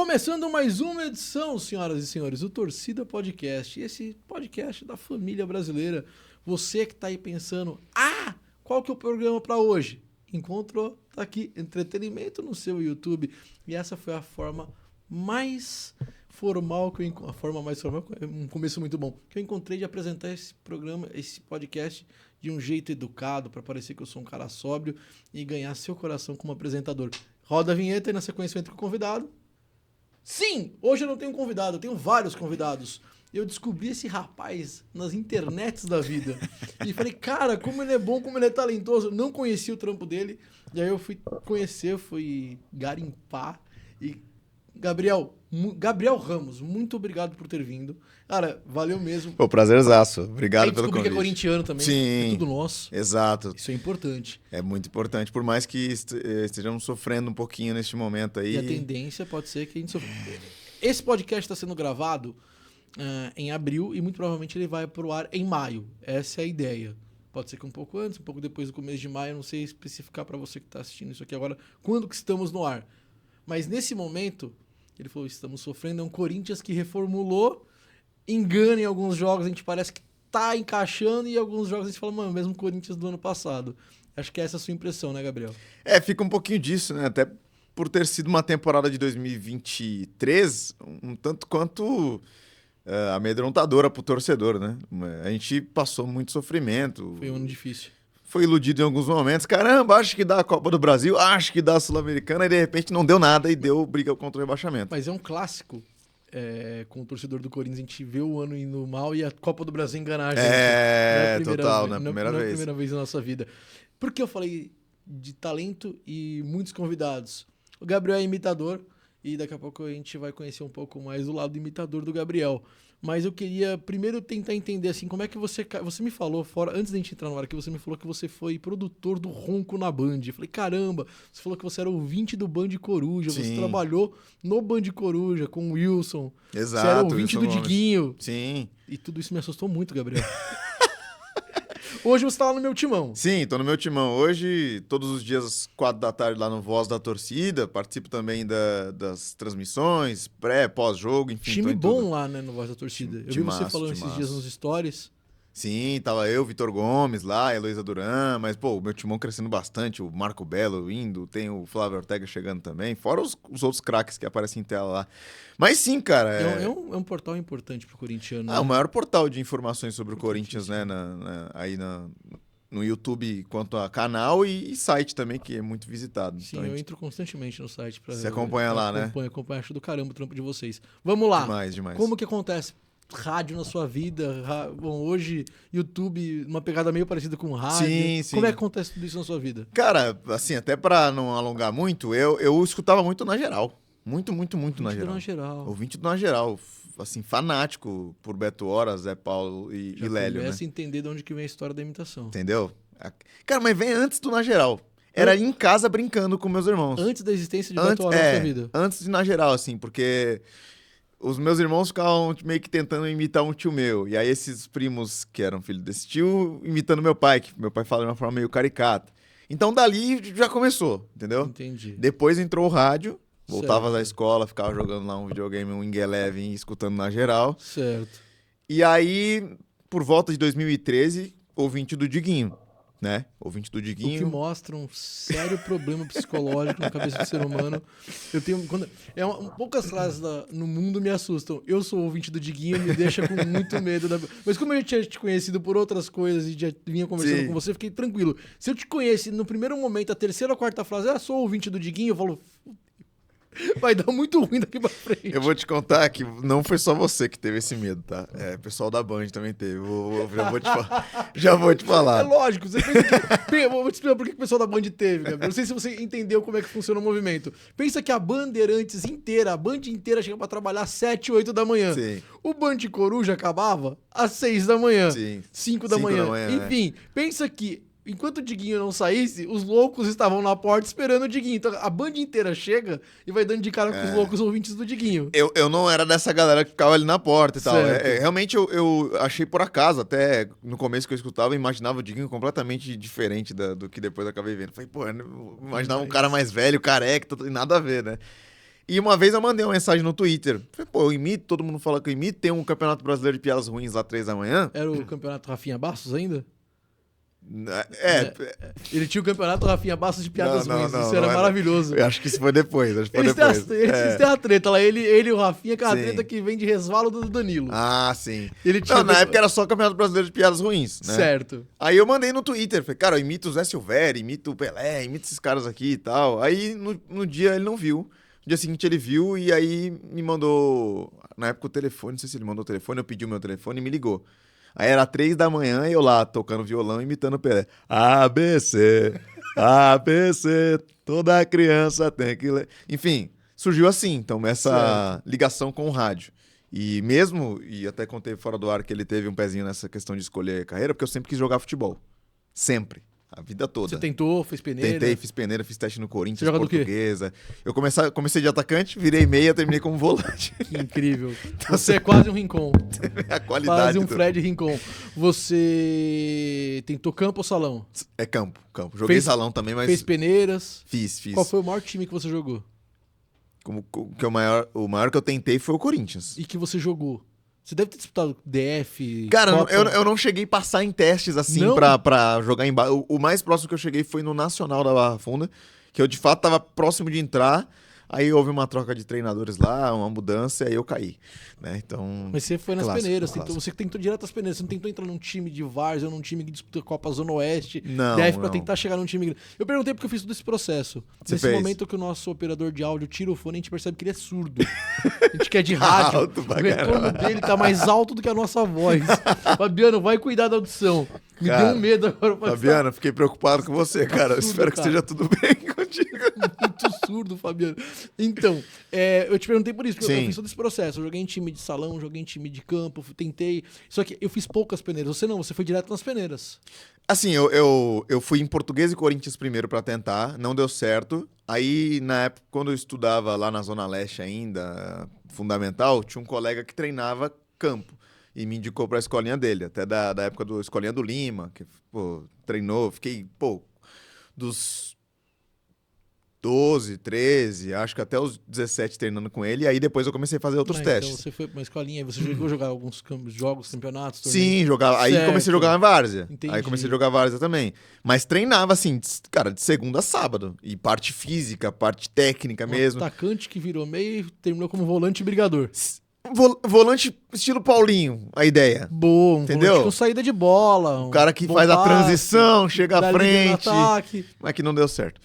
Começando mais uma edição, senhoras e senhores, do Torcida Podcast. Esse podcast da família brasileira. Você que tá aí pensando, qual que é o programa para hoje? Encontrou, tá aqui, entretenimento no seu YouTube. E essa foi a forma mais formal um começo muito bom, que eu encontrei de apresentar esse programa, esse podcast de um jeito educado, para parecer que eu sou um cara sóbrio e ganhar seu coração como apresentador. Roda a vinheta e na sequência eu entro com o convidado. Sim, hoje eu não tenho um convidado, eu tenho vários convidados. Eu descobri esse rapaz nas internets da vida. E falei, cara, como ele é bom, como ele é talentoso. Eu não conhecia o trampo dele. E aí eu fui conhecer, fui garimpar. E Gabriel Ramos, muito obrigado por ter vindo. Cara, valeu mesmo. Pô, prazerzaço. Obrigado pelo convite. Que é corintiano também. Sim. É tudo nosso. Exato. Isso é importante. É muito importante, por mais que estejamos sofrendo um pouquinho neste momento aí. E a tendência pode ser que a gente sofra. Esse podcast está sendo gravado em abril e muito provavelmente ele vai pro ar em maio. Essa é a ideia. Pode ser que um pouco antes, um pouco depois do começo de maio. Eu não sei especificar para você que está assistindo isso aqui agora quando que estamos no ar. Mas nesse momento, ele falou, estamos sofrendo. É um Corinthians que reformulou, engana em alguns jogos, a gente parece que tá encaixando, e em alguns jogos a gente fala, mano, mesmo Corinthians do ano passado. Acho que essa é a sua impressão, né, Gabriel? Fica um pouquinho disso, né? Até por ter sido uma temporada de 2023 um tanto quanto amedrontadora pro torcedor, né? A gente passou muito sofrimento. Foi um ano difícil. Foi iludido em alguns momentos. Caramba, acho que dá a Copa do Brasil, acho que dá a Sul-Americana, e de repente não deu nada e deu briga contra o rebaixamento. Mas é um clássico. Com o torcedor do Corinthians, a gente vê o ano indo mal e a Copa do Brasil enganar a gente. Total, na primeira vez. Primeira vez na nossa vida. Por que eu falei de talento e muitos convidados? O Gabriel é imitador e daqui a pouco a gente vai conhecer um pouco mais do lado imitador do Gabriel. Mas eu queria primeiro tentar entender assim, como é que você me falou, antes da gente entrar no ar aqui, você me falou que você foi produtor do Ronco na Band. Eu falei, caramba, você falou que você era ouvinte do Band Coruja, Sim. Você trabalhou no Band Coruja com o Wilson. Exato. Você era ouvinte do Diguinho. Sim. E tudo isso me assustou muito, Gabriel. Hoje você tá lá no meu timão. Sim, tô no meu timão. Hoje, todos os dias, às 4 da tarde, lá no Voz da Torcida. Participo também das transmissões, pós-jogo, enfim. Time bom lá, né, no Voz da Torcida. Eu vi você falando esses dias nos stories. Sim, tava eu, Vitor Gomes lá, a Heloísa Duran, mas, pô, o meu timão crescendo bastante, o Marco Belo indo, tem o Flávio Ortega chegando também, fora os outros craques que aparecem em tela lá. Mas sim, cara... É um portal importante pro corintiano, né? O maior portal de informações sobre o Corinthians, né, no YouTube quanto a canal e site também, que é muito visitado. Sim, então, eu entro constantemente no site. Você acompanha lá, né? Acompanho, acho do caramba o trampo de vocês. Vamos lá. Demais. Como que acontece? Rádio na sua vida? Bom, hoje, YouTube, uma pegada meio parecida com rádio. Sim. Como é que acontece tudo isso na sua vida? Cara, assim, até pra não alongar muito, eu escutava muito na geral. Muito na geral. Ouvinte do Na Geral. Assim, fanático por Beto Hora, Zé Paulo e Lélio, né? Começa a entender de onde que vem a história da imitação. Entendeu? Cara, mas vem antes do Na Geral. Era em casa brincando com meus irmãos. Antes da existência de Beto Hora na sua vida. Antes de Na Geral, assim, porque... Os meus irmãos ficavam meio que tentando imitar um tio meu. E aí esses primos, que eram filhos desse tio, imitando meu pai, que meu pai fala de uma forma meio caricata. Então dali já começou, entendeu? Entendi. Depois entrou o rádio, voltava da escola, ficava jogando lá um videogame, um Wing Eleven, escutando Na Geral. Certo. E aí, por volta de 2013, ouvinte do Diguinho, né? Ouvinte do Diguinho. O que mostra um sério problema psicológico na cabeça do ser humano. Eu tenho... poucas frases no mundo me assustam. Eu sou ouvinte do Diguinho, me deixa com muito medo. Mas como eu tinha te conhecido por outras coisas e já vinha conversando com você, fiquei tranquilo. Se eu te conhece no primeiro momento, a terceira ou quarta frase, sou ouvinte do Diguinho, eu falo... Vai dar muito ruim daqui pra frente. Eu vou te contar que não foi só você que teve esse medo, tá? O pessoal da Band também teve. Já vou te falar. É lógico. Você pensa que... Eu vou te explicar por que o pessoal da Band teve, Gabriel. Não sei se você entendeu como é que funciona o movimento. Pensa que a Bandeirantes inteira, a Band inteira chega pra trabalhar às 7, 8 da manhã. Sim. O Band Coruja acabava às 6 da manhã. Sim. 5 da manhã. Enfim, pensa que enquanto o Diguinho não saísse, os loucos estavam na porta esperando o Diguinho. Então a Band inteira chega e vai dando de cara com os loucos ouvintes do Diguinho. Eu não era dessa galera que ficava ali na porta e tal. Certo. Realmente eu achei por acaso, até no começo que eu escutava, eu imaginava o Diguinho completamente diferente do que depois eu acabei vendo. Falei, pô, eu imaginava um cara mais velho, careca, nada a ver, né? E uma vez eu mandei uma mensagem no Twitter. Falei, pô, eu imito, todo mundo fala que eu imito. Tem um Campeonato Brasileiro de Piadas Ruins lá 3 da manhã. Era o campeonato Rafinha Bastos ainda? É. Ele tinha o campeonato Rafinha Bastos de piadas ruins. Isso não era era. maravilhoso. Eu acho que isso foi depois. Eles têm a treta lá. Ele e o Rafinha, que é a treta que vem de resvalo do Danilo. Ah, sim. Ele tinha Não, na época era só Campeonato Brasileiro de Piadas Ruins, né? Certo. Aí eu mandei no Twitter. Falei, cara, eu imito o Zé Silvério, imito o Pelé, imito esses caras aqui e tal. Aí no dia ele não viu. No dia seguinte ele viu e aí me mandou, na época o telefone, não sei se ele mandou o telefone, eu pedi o meu telefone e me ligou. Aí era 3 da manhã e eu lá tocando violão imitando o Pelé. ABC, ABC, toda criança tem que ler. Enfim, surgiu assim, então essa ligação com o rádio. E mesmo, e até contei fora do ar que ele teve um pezinho nessa questão de escolher carreira, porque eu sempre quis jogar futebol. Sempre. A vida toda. Você tentou, fez peneira? Tentei, fiz peneira, fiz teste no Corinthians, Você joga Portuguesa. Eu comecei de atacante, virei meia, terminei como volante. Que incrível. Você é quase um Rincon. A qualidade. Quase um Fred Rincon. Você tentou campo ou salão? É campo. Joguei salão também, mas... Fez peneiras? Fiz. Qual foi o maior time que você jogou? O maior que eu tentei foi o Corinthians. E que você jogou? Você deve ter disputado DF, Cara, Copa. eu não cheguei a passar em testes assim pra jogar em... O mais próximo que eu cheguei foi no Nacional da Barra Funda, que eu de fato tava próximo de entrar. Aí houve uma troca de treinadores lá, uma mudança, e aí eu caí, né? Então... Mas você foi nas peneiras, clássico. você tentou direto às peneiras, você não tentou entrar num time de várzea, num time que disputa a Copa Zona Oeste, Não, DF pra tentar chegar num time... Eu perguntei porque eu fiz todo esse processo. Você Nesse fez? momento que o nosso operador de áudio tira o fone, a gente percebe que ele é surdo. A gente quer de rádio, Alto o pra retorno caralho. dele tá mais alto do que a nossa voz. Fabiano, vai cuidar da audição. Me Cara, deu um medo agora. Fabiano, fiquei preocupado com você, cara. Eu Absurdo, espero que cara. esteja tudo bem contigo. Muito surdo, Fabiano. Então, eu te perguntei por isso, porque eu Sim. fiz todo esse processo. Eu joguei em time de salão, joguei em time de campo, tentei. Só que eu fiz poucas peneiras. Você não, você foi direto nas peneiras. Assim, eu fui em Português e Corinthians primeiro pra tentar, não deu certo. Aí, na época, quando eu estudava lá na Zona Leste ainda, fundamental, tinha um colega que treinava campo. E me indicou pra escolinha dele, até da época do Escolinha do Lima, que, pô, treinou. Fiquei, dos 12, 13, acho que até os 17 treinando com ele. E aí depois eu comecei a fazer outros testes. Então você foi pra uma escolinha e você chegou a jogar alguns jogos, campeonatos, torneios? Sim, jogava. Aí Certo. comecei a jogar na várzea. Entendi. Aí comecei a jogar várzea também. Mas treinava, assim, cara, de segunda a sábado. E parte física, parte técnica mesmo. Atacante que virou meio e terminou como volante e brigador. Volante estilo Paulinho, a ideia. Bom, Entendeu? volante com saída de bola. O cara que bom faz a passe, transição, chega à dá linha no frente. ataque. Mas que não deu certo.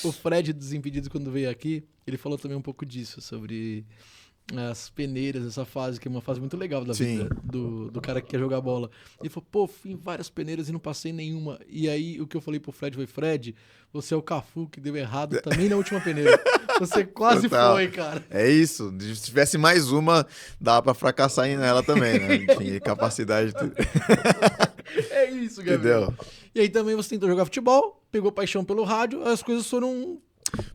O Fred Desimpedidos, quando veio aqui, ele falou também um pouco disso, sobre as peneiras, essa fase, que é uma fase muito legal da Sim. vida do cara que quer jogar bola. Ele falou, pô, fui em várias peneiras e não passei nenhuma. E aí o que eu falei pro Fred foi, Fred, você é o Cafu que deu errado também na última peneira. Você quase Total. foi, cara. É isso. Se tivesse mais uma, dava pra fracassar nela também, né? Tinha capacidade. É isso, Gabriel. Entendeu? E aí também você tentou jogar futebol, pegou paixão pelo rádio, as coisas foram...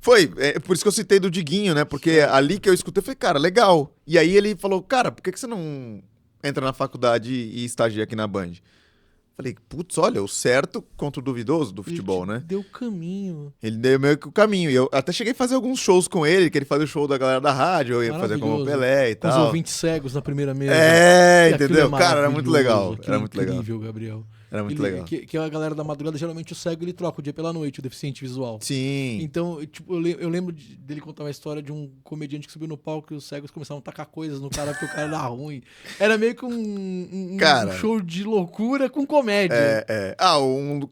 Foi, por isso que eu citei do Diguinho, né? Porque ali que eu escutei, eu falei, cara, legal. E aí ele falou, cara, por que você não entra na faculdade e estagia aqui na Band? Falei, putz, olha, o certo contra o duvidoso do futebol, Ele né? deu caminho. Ele deu meio que o caminho. E eu até cheguei a fazer alguns shows com ele, que ele fazia o show da galera da rádio, eu ia fazer como o Maravilhoso. Pelé e Com os tal. ouvintes cegos na primeira mesa. É, E aquilo entendeu? Cara, era muito maravilhoso, legal. aquilo Era é muito legal. incrível, Gabriel. Era muito Ele- legal. Que a galera da madrugada, geralmente o cego, ele troca o dia pela noite, o deficiente visual. Sim. Então, tipo, eu lembro dele contar uma história de um comediante que subiu no palco e os cegos começavam a tacar coisas no cara porque o cara era ruim. Era meio que um Cara. show de loucura com comédia.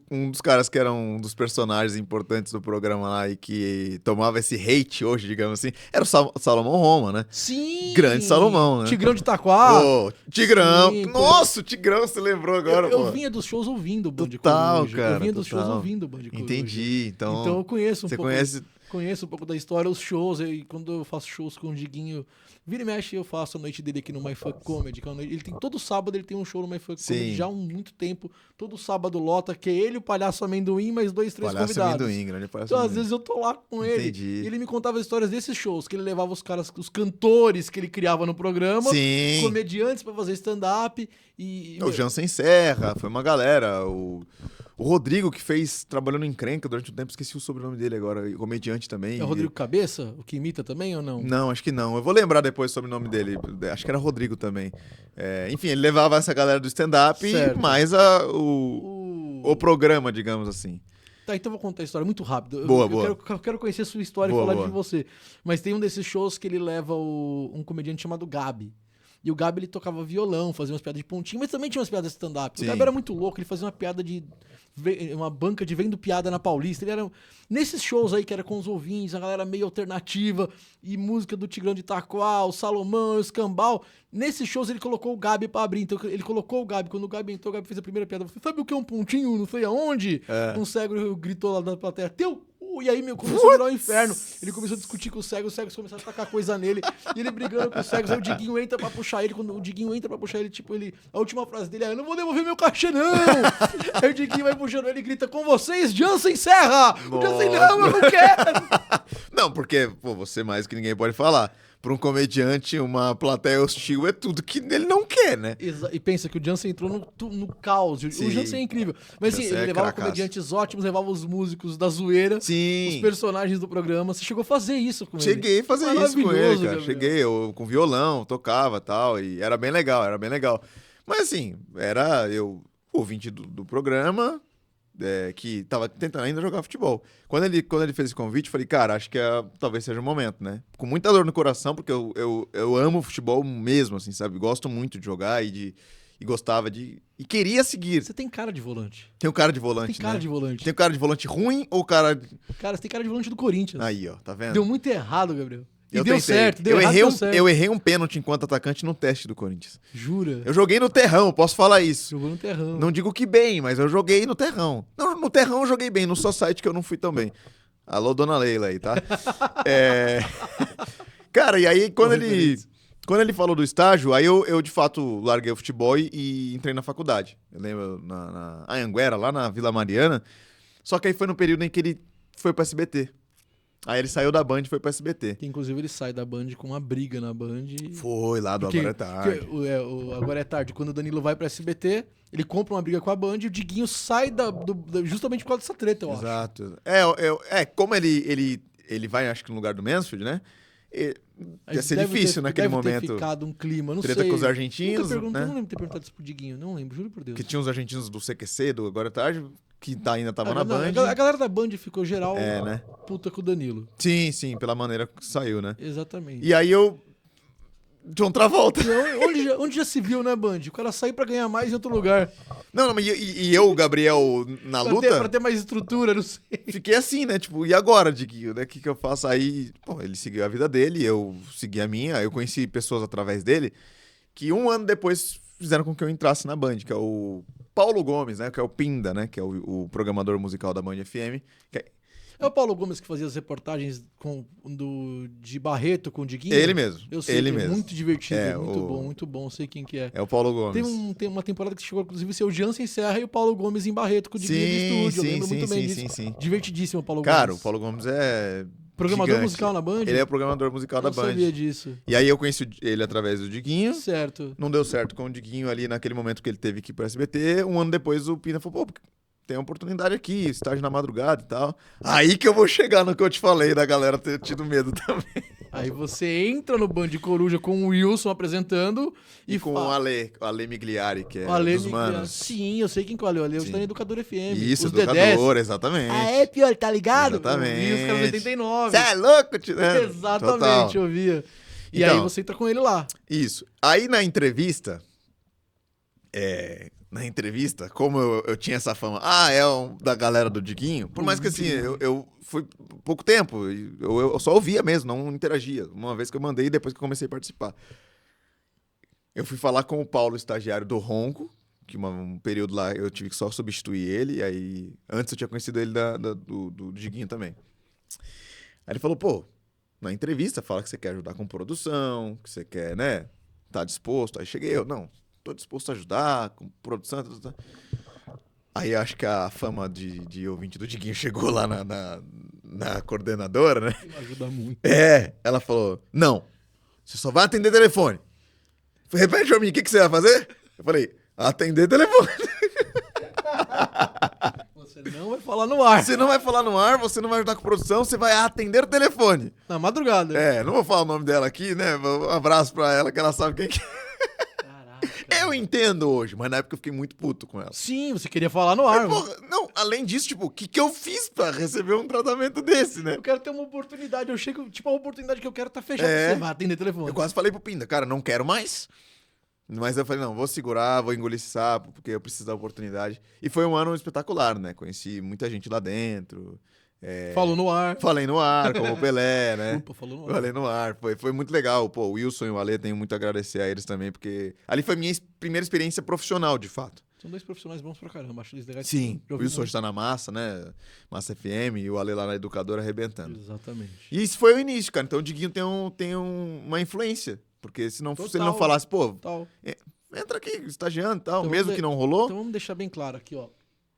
Um dos caras que era um dos personagens importantes do programa lá e que tomava esse hate hoje, digamos assim, era o Salomão Roma, né? Sim! Grande Salomão, né? Tigrão de Taquá. Pô, Tigrão. Sim, Nossa, o Tigrão, você lembrou agora, eu pô. vinha dos shows ouvindo o Band Total, Coruja. cara, Eu vinha dos total. shows ouvindo o Band Coruja. Entendi. Então Então eu conheço um você pouco. conhece... Conheço um pouco da história, os shows, e quando eu faço shows com o Diguinho, vira e mexe, eu faço a noite dele aqui no My Fuck Comedy, que é uma noite, ele tem todo sábado ele tem um show no My Fuck Sim. Comedy já há muito tempo, todo sábado lota, que é ele, o Palhaço Amendoim, mais 2, 3 Palhaço convidados. amendoim, grande palhaço Então, às amendoim. vezes eu tô lá com ele, Entendi. e ele me contava as histórias desses shows, que ele levava os caras, os cantores que ele criava no programa, Sim. comediantes pra fazer stand-up, e... O Jansen Serra, foi uma galera. O O Rodrigo, que trabalhou no Encrenca durante um tempo, esqueci o sobrenome dele agora, e comediante também. É o Rodrigo Cabeça? O que imita também ou não? Não, acho que não. Eu vou lembrar depois sobre o sobrenome dele. Acho que era Rodrigo também. Enfim, ele levava essa galera do stand-up Certo. mais o programa, digamos assim. Tá, então eu vou contar a história muito rápido. Boa. Eu quero conhecer a sua história e falar de você. Mas tem um desses shows que ele leva um comediante chamado Gabi. E o Gabi, ele tocava violão, fazia umas piadas de pontinho, mas também tinha umas piadas de stand-up. O Sim. Gabi era muito louco, ele fazia uma piada uma banca de vendo piada na Paulista. Ele era nesses shows aí que era com os ouvintes, a galera meio alternativa, e música do Tigrão de Itaquá, o Salomão, o Escambau. Nesses shows ele colocou o Gabi pra abrir. Então ele colocou o Gabi. Quando o Gabi entrou, o Gabi fez a primeira piada. Falei, sabe o que é um pontinho? Não sei aonde. Um cego gritou lá na plateia, teu... E aí, começou a virar um inferno. Ele começou a discutir com os cegos começaram a tacar coisa nele, e ele brigando com os cegos, aí o Diguinho entra pra puxar ele, quando o Diguinho entra pra puxar ele, a última frase dele é, eu não vou devolver meu cachê, não! Aí o Diguinho vai puxando ele e grita, com vocês, Jansen Serra! Nossa. O Jansen, não, eu não quero! Não, porque, você mais que ninguém pode falar. Para um comediante, uma plateia hostil é tudo que ele não quer, né? E pensa que o Jansen entrou no caos. Sim. O Jansen é incrível. Mas assim, ele levava comediantes ótimos, levava os músicos da zoeira, Sim. os personagens do programa. Você chegou a fazer isso com ele? Cheguei a fazer isso com ele, cara. Gabriel. Cheguei, eu com violão, tocava e tal, e era bem legal. Mas assim, era eu ouvinte do programa, que tava tentando ainda jogar futebol. Quando ele fez esse convite, eu falei, cara, acho que talvez seja o momento, né? Com muita dor no coração, porque eu amo futebol mesmo, assim, sabe? Gosto muito de jogar e gostava de... E queria seguir. Você tem cara de volante. Tenho cara de volante, Tem cara né? de volante. Tenho cara de volante ruim ou cara... Cara, você tem cara de volante do Corinthians. Aí, ó, tá vendo? Deu muito errado, Gabriel. E Eu deu tentei. certo, Eu errei um pênalti enquanto atacante no teste do Corinthians. Jura? Eu joguei no terrão, posso falar isso. Jogou no terrão. Não digo que bem, mas eu joguei no terrão. Não, no terrão eu joguei bem, no society que eu não fui tão bem. Alô, dona Leila aí, tá? Cara, e aí quando ele falou do estágio, aí eu de fato larguei o futebol e entrei na faculdade. Eu lembro na Anhanguera, lá na Vila Mariana. Só que aí foi no período em que ele foi pro SBT. Aí ele saiu da Band e foi pro SBT. Que, inclusive, ele sai da Band com uma briga na Band. Foi lá do Agora é Tarde. Agora é Tarde. Quando o Danilo vai pro SBT, ele compra uma briga com a Band e o Diguinho sai justamente por causa dessa treta, eu acho. Exato. Como ele vai, acho que no lugar do Mansfield, né? Ia ser difícil naquele momento. Deve ter ficado um clima, não sei. Treta com os argentinos, né? Não lembro de ter perguntado isso pro Diguinho. Não lembro, juro por Deus. Que tinha os argentinos do CQC, do Agora é Tarde, que ainda tava na Band. A galera da Band ficou geral né? puta com o Danilo. Sim, pela maneira que saiu, né? Exatamente. E aí de outra volta. Onde já se viu, né, Band? O cara sair pra ganhar mais em outro lugar. Não, mas eu, Gabriel, na luta... Pra ter mais estrutura, não sei. Fiquei assim, né? Tipo, e agora, Diguinho, né? O que eu faço? Aí, ele seguiu a vida dele, eu segui a minha. Eu conheci pessoas através dele que 1 ano depois fizeram com que eu entrasse na Band, que é o Paulo Gomes, né? Que é o Pinda, né? Que é o programador musical da Band FM. É o Paulo Gomes que fazia as reportagens de Barreto com o Diguinho? Ele mesmo. Eu sei, ele mesmo. Muito divertido, muito bom, sei quem que é. É o Paulo Gomes. Tem uma temporada que chegou, inclusive, ser o Jansen Serra e o Paulo Gomes em Barreto com o Diguinho no estúdio. Eu lembro muito bem disso. Sim. Divertidíssimo o Paulo Gomes. Cara, o Paulo Gomes é programador gigante. musical na Band? Ele é o programador musical da Band. Eu sabia disso. E aí eu conheci ele através do Diguinho. Certo. Não deu certo com o Diguinho ali naquele momento que ele teve que ir pro SBT. 1 ano depois o Pina falou, tem oportunidade aqui, estágio na madrugada e tal. Aí que eu vou chegar no que eu te falei da galera ter tido medo também. Aí você entra no Band Coruja com o Wilson apresentando e com o Ale Migliari, que é dos Manos. Sim, eu sei quem que é o Ale. O Ale está na Educador FM. Isso, Educador, exatamente. Pior, tá ligado? Exatamente. Eu vi os caras 89. Você é louco, né? Exatamente, total. Eu via. E então, aí você entra com ele lá. Isso. Aí na entrevista, como eu tinha essa fama, da galera do Diguinho, por mais que assim, eu fui pouco tempo, eu só ouvia mesmo, não interagia. Uma vez que eu mandei e depois que eu comecei a participar. Eu fui falar com o Paulo, estagiário do Ronco, que um período lá eu tive que só substituir ele, e aí antes eu tinha conhecido ele do Diguinho também. Aí ele falou, na entrevista fala que você quer ajudar com produção, que você quer, né, tá disposto. Aí cheguei tô disposto a ajudar com produção. Aí acho que a fama de ouvinte do Diguinho chegou lá na coordenadora, né? Ajuda muito. Ela falou, não, você só vai atender telefone. Repete pra mim, o que você vai fazer? Eu falei, atender telefone. Você não vai falar no ar. Você não vai falar no ar, você não vai ajudar com produção, você vai atender o telefone. Na madrugada. Não vou falar o nome dela aqui, né? Um abraço pra ela, que ela sabe quem que é. Caraca. Eu entendo hoje, mas na época eu fiquei muito puto com ela. Sim, você queria falar no ar. Porra, não, além disso, tipo, o que eu fiz pra receber um tratamento desse, né? Eu quero ter uma oportunidade. Eu chego, tipo, a oportunidade que eu quero tá fechada. É. Você vai atender telefone. Eu quase falei pro Pinda, cara, não quero mais. Mas eu falei, não, vou segurar, vou engolir esse sapo, porque eu preciso da oportunidade. E foi um ano espetacular, né? Conheci muita gente lá dentro. Falou no ar. Falei no ar, como o Pelé, né? Opa, falou no ar. Falei no ar. Foi muito legal. Pô, o Wilson e o Ale, tenho muito a agradecer a eles também, porque ali foi minha primeira experiência profissional, de fato. São dois profissionais bons pra caramba. Acho eles legais. Sim, Já o ouvi Wilson muito. hoje tá na Massa, né? Massa FM, e o Ale lá na Educadora arrebentando. Exatamente. E isso foi o início, cara. Então o Diguinho tem uma influência. Porque se ele não Total. falasse, pô, Tal. entra aqui, estagiando e tal, Então, mesmo vamos que não rolou. Então vamos deixar bem claro aqui, ó.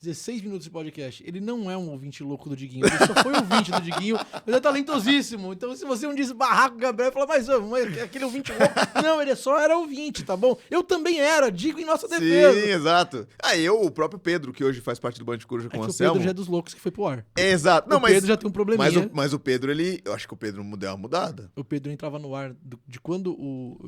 16 minutos de podcast. Ele não é um ouvinte louco do Diguinho. Ele só foi ouvinte do Diguinho, mas é talentosíssimo. Então, se você um dia esbarrar com o Gabriel e falar, mas aquele ouvinte louco. Não, ele só era ouvinte, tá bom? Eu também era, digo em nossa defesa. Sim, exato. O próprio Pedro, que hoje faz parte do Band de Coruja com o O Anselmo. Pedro já é dos loucos que foi pro ar. Exato. Não, O Pedro já tem um probleminha. Mas o Pedro, eu acho que o Pedro deu uma mudada. O Pedro entrava no ar de quando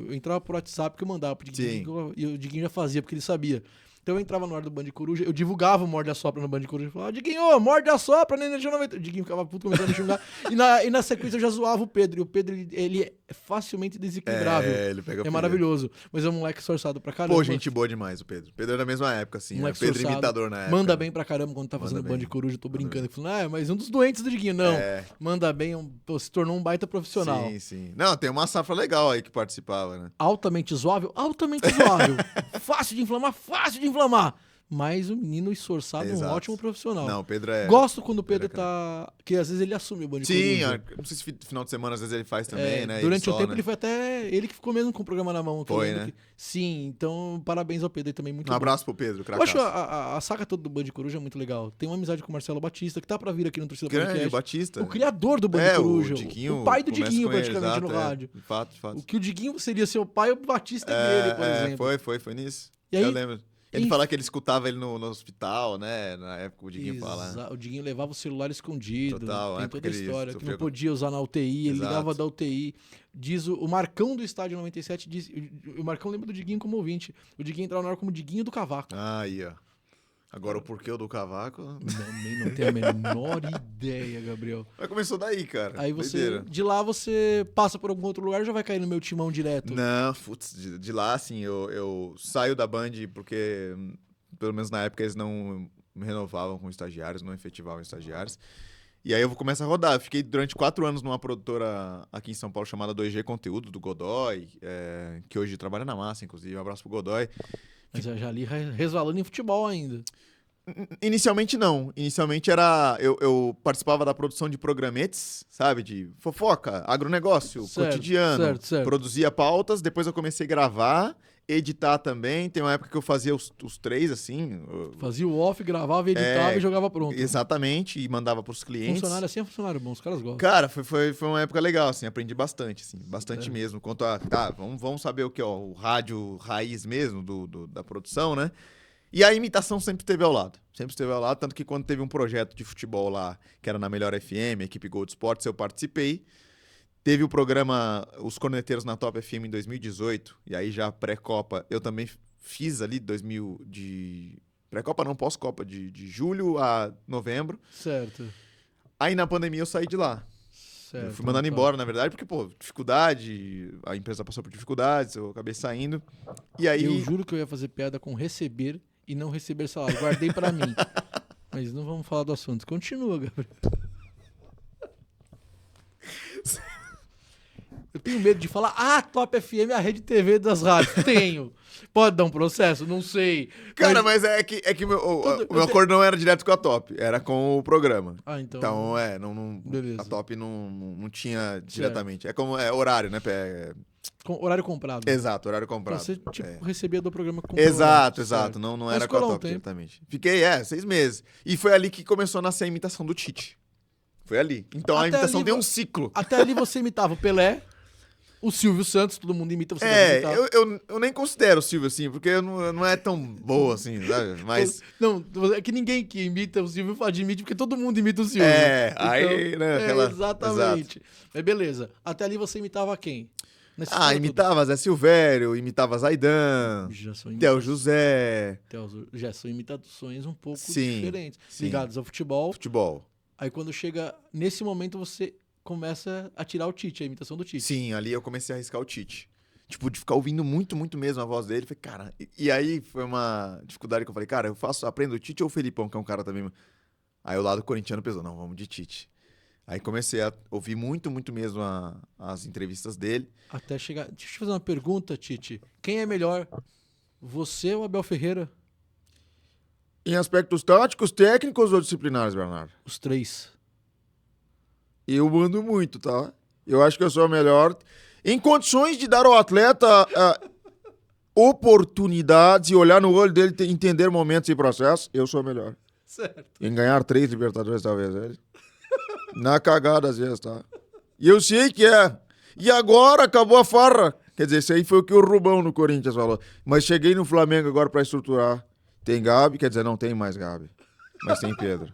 eu entrava por WhatsApp que eu mandava pro Diguinho, e o Diguinho já fazia, porque ele sabia. Então eu entrava no ar do Band Coruja, eu divulgava o Morde a Sopra no Band Coruja, eu falava, Diguinho, Morde a Sopra na Energia 90. O Diguinho ficava puto, começando a me xingar. E na sequência eu já zoava o Pedro, e o Pedro, ele é facilmente desequilibrável. Ele pega pilha. Maravilhoso. Mas é um moleque esforçado pra caramba. Pô, gente boa demais o Pedro. Pedro é da mesma época, assim. Né? Moleque Pedro esforçado, imitador na época. manda bem pra caramba quando tá fazendo Manda Band bem. Coruja, eu tô brincando. Falando, mas um dos doentes do Diguinho. Não, manda bem, se tornou um baita profissional. Sim, sim. Não, tem uma safra legal aí que participava, né? Altamente zoável, altamente zoável. Fácil de inflamar, fácil de inflamar. Mas um menino esforçado, Exato. um ótimo profissional. Não, o Pedro é... Gosto quando o Pedro Pedro é tá... Que às vezes ele assume o Band Sim, Coruja. não sei se final de semana às vezes ele faz também, né? Durante ele o tempo né? ele foi até... Ele que ficou mesmo com o programa na mão. que eu Foi, lembro né? Sim, então parabéns ao Pedro aí também, muito Um bom. abraço pro Pedro, Eu acho cracaço. a saga toda do Band Coruja muito legal. Tem uma amizade com o Marcelo Batista, que tá pra vir aqui no Torcida Grande, Podcast. Batista. O criador do Band Coruja. O Diguinho, o pai do começa Diguinho, com ele, praticamente, exato, no rádio. De fato, de fato. O que o Diguinho seria seu pai, o Batista dele, por exemplo. Foi nisso. E aí- eu lembro. Ele e- fala que ele escutava ele no hospital, né? Na época o Diguinho fala. O Diguinho levava o celular escondido. Total, tem é, toda porque a ele história. Que sofreu não com- podia usar na UTI, ele Exato. ligava da UTI. Diz o Marcão do Estádio 97, diz, o Marcão lembra do Diguinho como ouvinte. O Diguinho entrava na hora como Diguinho do Cavaco. Aí, ó. Agora o porquê o do cavaco. Não tenho a menor ideia, Gabriel. Mas começou daí, cara. Aí você, Doideira. de lá você passa por algum outro lugar e já vai cair no meu timão direto. Não, putz, de lá, assim, eu saio da Band porque, pelo menos na época, eles não me renovavam com estagiários, não efetivavam estagiários. E aí eu começo a rodar. Fiquei durante 4 anos numa produtora aqui em São Paulo chamada 2G Conteúdo, do Godoy, que hoje trabalha na Massa, inclusive. Um abraço pro Godoy. Mas já ali resvalando em futebol ainda. Inicialmente não. Inicialmente era. Eu participava da produção de programetes, sabe? De fofoca, agronegócio, Certo, cotidiano. certo. Produzia pautas, depois eu comecei a gravar, editar também. Tem uma época que eu fazia os 3, assim. Fazia o off, gravava, editava e jogava pronto. Exatamente, e mandava pros clientes. Funcionário assim é funcionário bom, os caras gostam. Cara, foi uma época legal, assim, aprendi bastante, assim, bastante É. mesmo. Quanto a, tá, vamos saber o que, ó, o rádio raiz mesmo da produção, né? E a imitação sempre esteve ao lado, tanto que quando teve um projeto de futebol lá, que era na Melhor FM, a equipe Gold Sports, eu participei. Teve o programa Os Corneteiros na Top FM em 2018, e aí já pré-Copa, eu também fiz ali pré-Copa não, pós-Copa, de julho a novembro. Certo. Aí na pandemia eu saí de lá. Certo. Eu fui mandado Tá. embora, na verdade, porque, pô, dificuldade, a empresa passou por dificuldades, eu acabei saindo. E aí. Eu juro que eu ia fazer piada com receber e não receber salário. Guardei pra mim. Mas não vamos falar do assunto. Continua, Gabriel. Eu tenho medo de falar, Top FM é a rede TV das rádios. Tenho. Pode dar um processo? Não sei. Cara, mas é que o meu acordo não era direto com a Top, era com o programa. Então... Então, Beleza. a Top não tinha diretamente. É como horário, né? Horário comprado. Exato, horário comprado. Você, recebia do programa com Exato, horário, certo. não Mas era com a ficou lá um Top tempo. diretamente. Fiquei, 6 meses. E foi ali que começou a nascer a imitação do Tite. Foi ali. Então a Até imitação ali tem um ciclo. Até ali você imitava o Pelé. O Silvio Santos, todo mundo imita, você deve imitar. Eu nem considero o Silvio assim, porque não é tão boa assim, sabe? Mas... Não, é que ninguém que imita o Silvio admite, porque todo mundo imita o Silvio. Aí, né? Exatamente. Mas beleza. Até ali você imitava quem? Imitava Zé Silvério, imitava Zaidan, Theo José. Já são imitações um pouco sim, diferentes. Sim. Ligados ao futebol. Futebol. Aí quando chega nesse momento, você começa a tirar o Tite, a imitação do Tite. Sim, ali eu comecei a arriscar o Tite. Tipo, de ficar ouvindo muito, muito mesmo a voz dele. Falei, cara... E aí foi uma dificuldade que eu falei, cara, aprendo o Tite ou o Felipão, que é um cara também... Aí o lado corintiano pesou, não, vamos de Tite. Aí comecei a ouvir muito, muito mesmo as entrevistas dele. Até chegar... Deixa eu te fazer uma pergunta, Tite. Quem é melhor, você ou Abel Ferreira? Em aspectos táticos, técnicos ou disciplinares, Bernardo? Os três. Eu mando muito, tá? Eu acho que eu sou o melhor. Em condições de dar ao atleta oportunidades e olhar no olho dele e entender momentos e processos, eu sou o melhor. Certo. Em ganhar 3 Libertadores, talvez, ele. Na cagada, às vezes, tá? E eu sei que é. E agora acabou a farra. Quer dizer, isso aí foi o que o Rubão no Corinthians falou. Mas cheguei no Flamengo agora pra estruturar. Tem Gabi, quer dizer, não tem mais Gabi. Mas tem Pedro.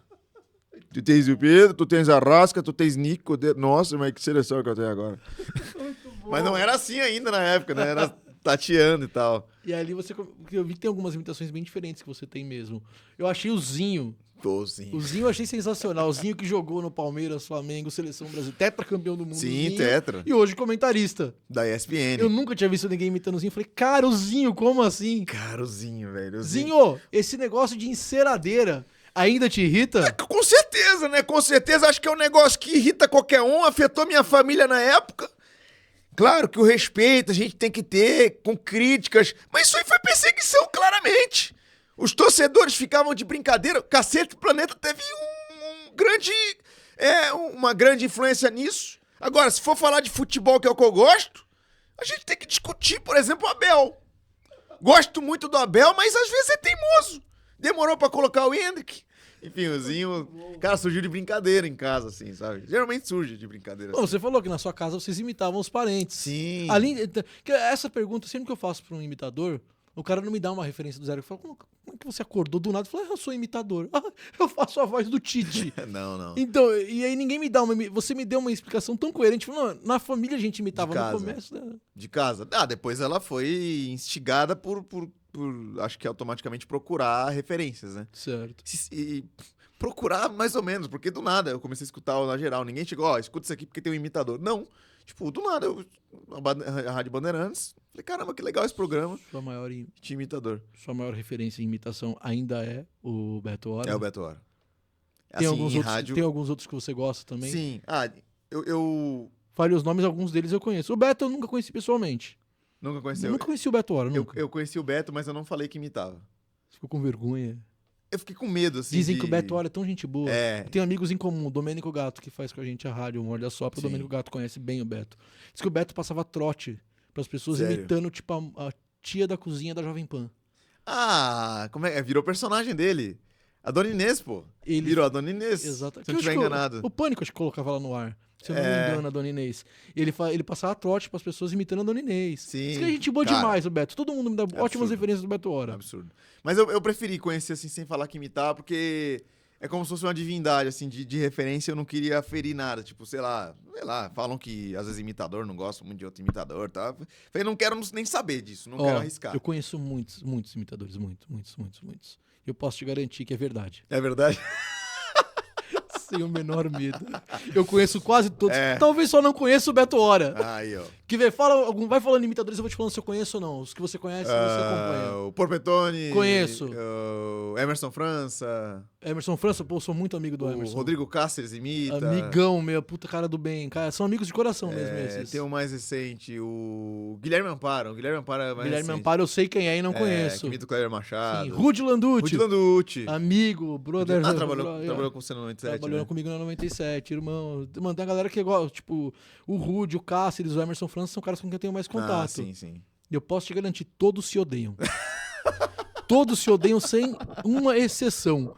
Tu tens o Pedro, tu tens a Rasca, tu tens Nico. Nossa, mas que seleção que eu tenho agora. Mas não era assim ainda na época, né? Era tateando e tal. E ali eu vi que tem algumas imitações bem diferentes que você tem mesmo. Eu achei o Zinho. O Zinho eu achei sensacional. O Zinho que jogou no Palmeiras, Flamengo, Seleção Brasileira, tetracampeão do mundo. Sim, Zinho, tetra. E hoje comentarista. Da ESPN. Eu nunca tinha visto ninguém imitando o Zinho. Falei, cara, o Zinho, como assim? Cara, o Zinho, velho. Zinho, esse negócio de enceradeira ainda te irrita? Com certeza, né? Com certeza. Acho que é um negócio que irrita qualquer um. Afetou minha família na época. Claro que o respeito a gente tem que ter com críticas. Mas isso aí foi perseguição, claramente. Os torcedores ficavam de brincadeira. Cacete, o Planeta teve uma grande influência nisso. Agora, se for falar de futebol, que é o que eu gosto, a gente tem que discutir, por exemplo, o Abel. Gosto muito do Abel, mas às vezes é teimoso. Demorou pra colocar o Hendrick. Enfim, o Zinho, cara, surgiu de brincadeira em casa, assim, sabe? Geralmente surge de brincadeira. Bom, assim. você falou que na sua casa vocês imitavam os parentes. Sim. Essa pergunta, sempre que eu faço pra um imitador, o cara não me dá uma referência do zero. Eu falo, como é que você acordou do nada? Eu falo, eu sou imitador. Eu faço a voz do Tite. Não. Então, e aí ninguém me dá você me deu uma explicação tão coerente. Falou, na família a gente imitava no começo. Né? De casa. Depois ela foi instigada por acho que automaticamente procurar referências, né? Certo. E procurar mais ou menos, porque do nada eu comecei a escutar na geral. Ninguém chegou, escuta isso aqui porque tem um imitador. Não. Tipo, do nada, a Rádio Bandeirantes, falei, caramba, que legal esse programa. Tinha imitador. Sua maior referência em imitação ainda é o Beto Hora? É o Beto Hora. Tem, assim, tem alguns outros que você gosta também? Sim. Eu... Fale os nomes, alguns deles eu conheço. O Beto eu nunca conheci pessoalmente. Nunca conheceu? Eu nunca conheci o Beto Hora, nunca. Eu conheci o Beto, mas eu não falei que imitava. Você ficou com vergonha? Eu fiquei com medo, assim. Dizem que o Beto Hora é tão gente boa. É. Tem amigos em comum, o Domênico Gato, que faz com a gente a rádio, Morde a Sopra. O Domênico Gato conhece bem o Beto. Diz que o Beto passava trote pras pessoas. Sério? Imitando, tipo, a tia da cozinha da Jovem Pan. Como é? Virou personagem dele. A Dona Inês, pô. Virou a Dona Inês. Exato. Se eu estiver enganado. O Pânico, acho que colocava lá no ar. Se eu não me engano, a Dona Inês. Ele passava trote pras pessoas imitando a Dona Inês. Sim. Diz que a gente boa demais, o Beto. Todo mundo me dá ótimas referências do Beto Hora. Absurdo. Mas eu preferi conhecer assim, sem falar que imitar, porque é como se fosse uma divindade, assim, de referência. Eu não queria ferir nada. Tipo, sei lá, falam que às vezes imitador não gosta muito de outro imitador, tá? Falei, não quero nem saber disso, não quero arriscar. Eu conheço muitos imitadores, muitos. Eu posso te garantir que é verdade. É verdade? Sem o menor medo. Eu conheço quase todos. Talvez só não conheça o Beto Hora. Aí, ó. Que vai falando imitadores, eu vou te falando se eu conheço ou não. Os que você conhece, você acompanha. O Porpetone. Conheço. O Emerson França. Emerson França, pô, eu sou muito amigo do Emerson. O Rodrigo Cáceres imita. Amigão, meu, puta cara do bem. Cara, são amigos de coração mesmo esses. Tem o mais recente, o Guilherme Amparo. O Guilherme Amparo é mais recente. Amparo eu sei quem é e não conheço. Que imita o Cléber Machado. Sim, Rudy Landucci. Amigo, brother. Trabalhou com você no 97, Trabalhou comigo no 97, irmão. Mano, tem a galera que é igual, tipo, o Rudy, o Cáceres, o Emerson França, são caras com quem eu tenho mais contato. Sim. E eu posso te garantir, todos se odeiam. Todos se odeiam sem uma exceção.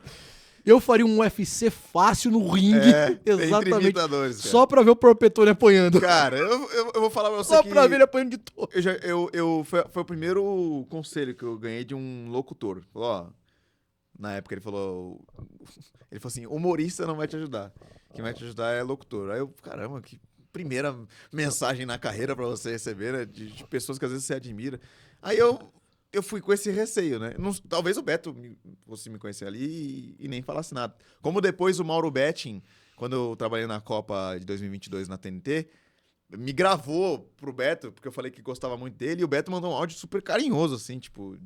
Eu faria um UFC fácil no ringue. Entre Exatamente. imitadores, cara. Só pra ver o Porpetone apanhando. Cara, eu vou falar pra você Só que... pra ver ele apanhando de todo. Foi o primeiro conselho que eu ganhei de um locutor. Falou, ó, na época ele falou assim, humorista não vai te ajudar. Quem vai te ajudar é locutor. Aí eu, caramba, que primeira mensagem na carreira pra você receber, né? De pessoas que às vezes você admira. Aí eu fui com esse receio, né? Talvez o Beto fosse me conhecer ali e nem falasse nada. Como depois o Mauro Betting, quando eu trabalhei na Copa de 2022 na TNT, me gravou pro Beto, porque eu falei que gostava muito dele, e o Beto mandou um áudio super carinhoso, assim, tipo,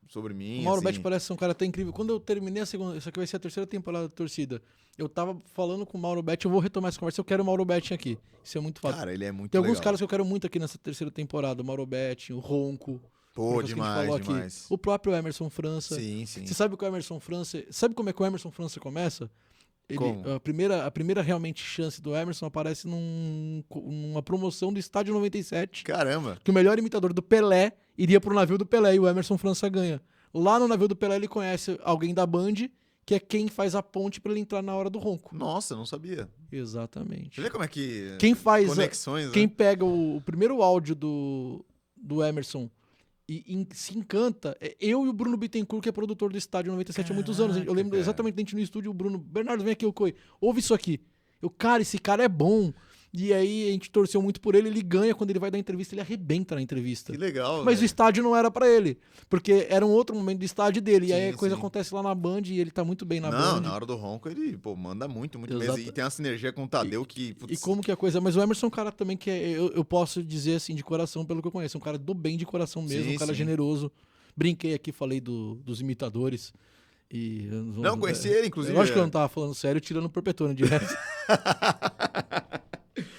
sobre mim. O Mauro assim. Betti parece ser um cara até incrível. Quando eu terminei a segunda, isso aqui vai ser a terceira temporada da Torcida. Eu tava falando com o Mauro Betti, eu vou retomar essa conversa, eu quero o Mauro Betti aqui. Isso é muito fato. Cara, ele é muito Tem alguns legal. caras que eu quero muito aqui nessa terceira temporada. O Mauro Betti, o Ronco. Pô, que a gente falou aqui. demais. O próprio Emerson França. Sim, sim. Você sabe que o Emerson França... Sabe como é que o Emerson França começa? Como? A primeira realmente chance do Emerson aparece numa promoção do Estádio 97. Caramba. Que o melhor imitador do Pelé iria pro navio do Pelé e o Emerson França ganha. Lá no navio do Pelé ele conhece alguém da Band, que é quem faz a ponte pra ele entrar na hora do ronco. Nossa, não sabia. Exatamente. Você vê como é que... Quem faz... Conexões, Quem né? pega o primeiro áudio do Emerson e se encanta, é eu e o Bruno Bittencourt, que é produtor do Estádio 97 há muitos anos. Eu lembro cara. exatamente da gente no estúdio, o Bruno, Bernardo, vem aqui, ouve isso aqui. Cara, esse cara é bom. E aí a gente torceu muito por ele, ele ganha, quando ele vai dar entrevista, ele arrebenta na entrevista. Que legal, Mas o velho. estádio não era pra ele, porque era um outro momento do estádio dele. E aí a Sim, coisa sim. acontece lá na Band e ele tá muito bem na Não, Band. na hora do ronco ele, pô, manda muito Exato. mesmo. E tem uma sinergia com o Tadeu que... E putz, como que a coisa... Mas o Emerson é um cara também que eu posso dizer assim, de coração, pelo que eu conheço. Um cara do bem de coração mesmo, Sim, um cara sim. generoso. Brinquei aqui, falei dos imitadores. E Não, conheci ele, inclusive. Eu acho que eu não tava falando sério, tirando o Perpetone de resto.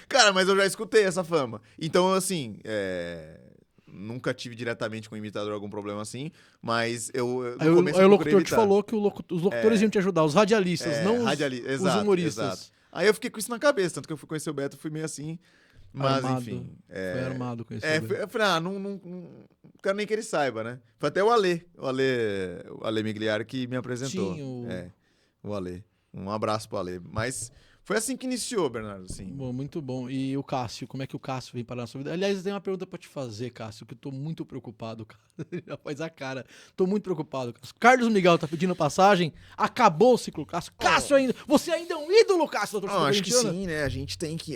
Cara, mas eu já escutei essa fama. Então, assim, nunca tive diretamente com o imitador algum problema assim, mas eu Aí, no começo aí o eu procurei locutor te evitar. falou que os locutores iam te ajudar, os radialistas, não os Exato, humoristas. exato. Aí eu fiquei com isso na cabeça, tanto que eu fui conhecer o Beto, fui meio assim, mas Armado. enfim. Foi armado com isso. Eu falei, não quero nem que ele saiba, né? Foi até o Ale Migliari que me apresentou. Sim, o Ale. Um abraço pro Ale. Mas foi assim que iniciou, Bernardo, assim. Bom, muito bom. E o Cássio, como é que o Cássio vem parar na sua vida? Aliás, eu tenho uma pergunta pra te fazer, Cássio, que eu tô muito preocupado, cara. Já faz a cara. Tô muito preocupado, Cássio. Carlos Miguel tá pedindo passagem. Acabou o ciclo, Cássio. Cássio ainda. Você ainda é um ídolo, Cássio, da torcida Acho que corintiana? sim, né? A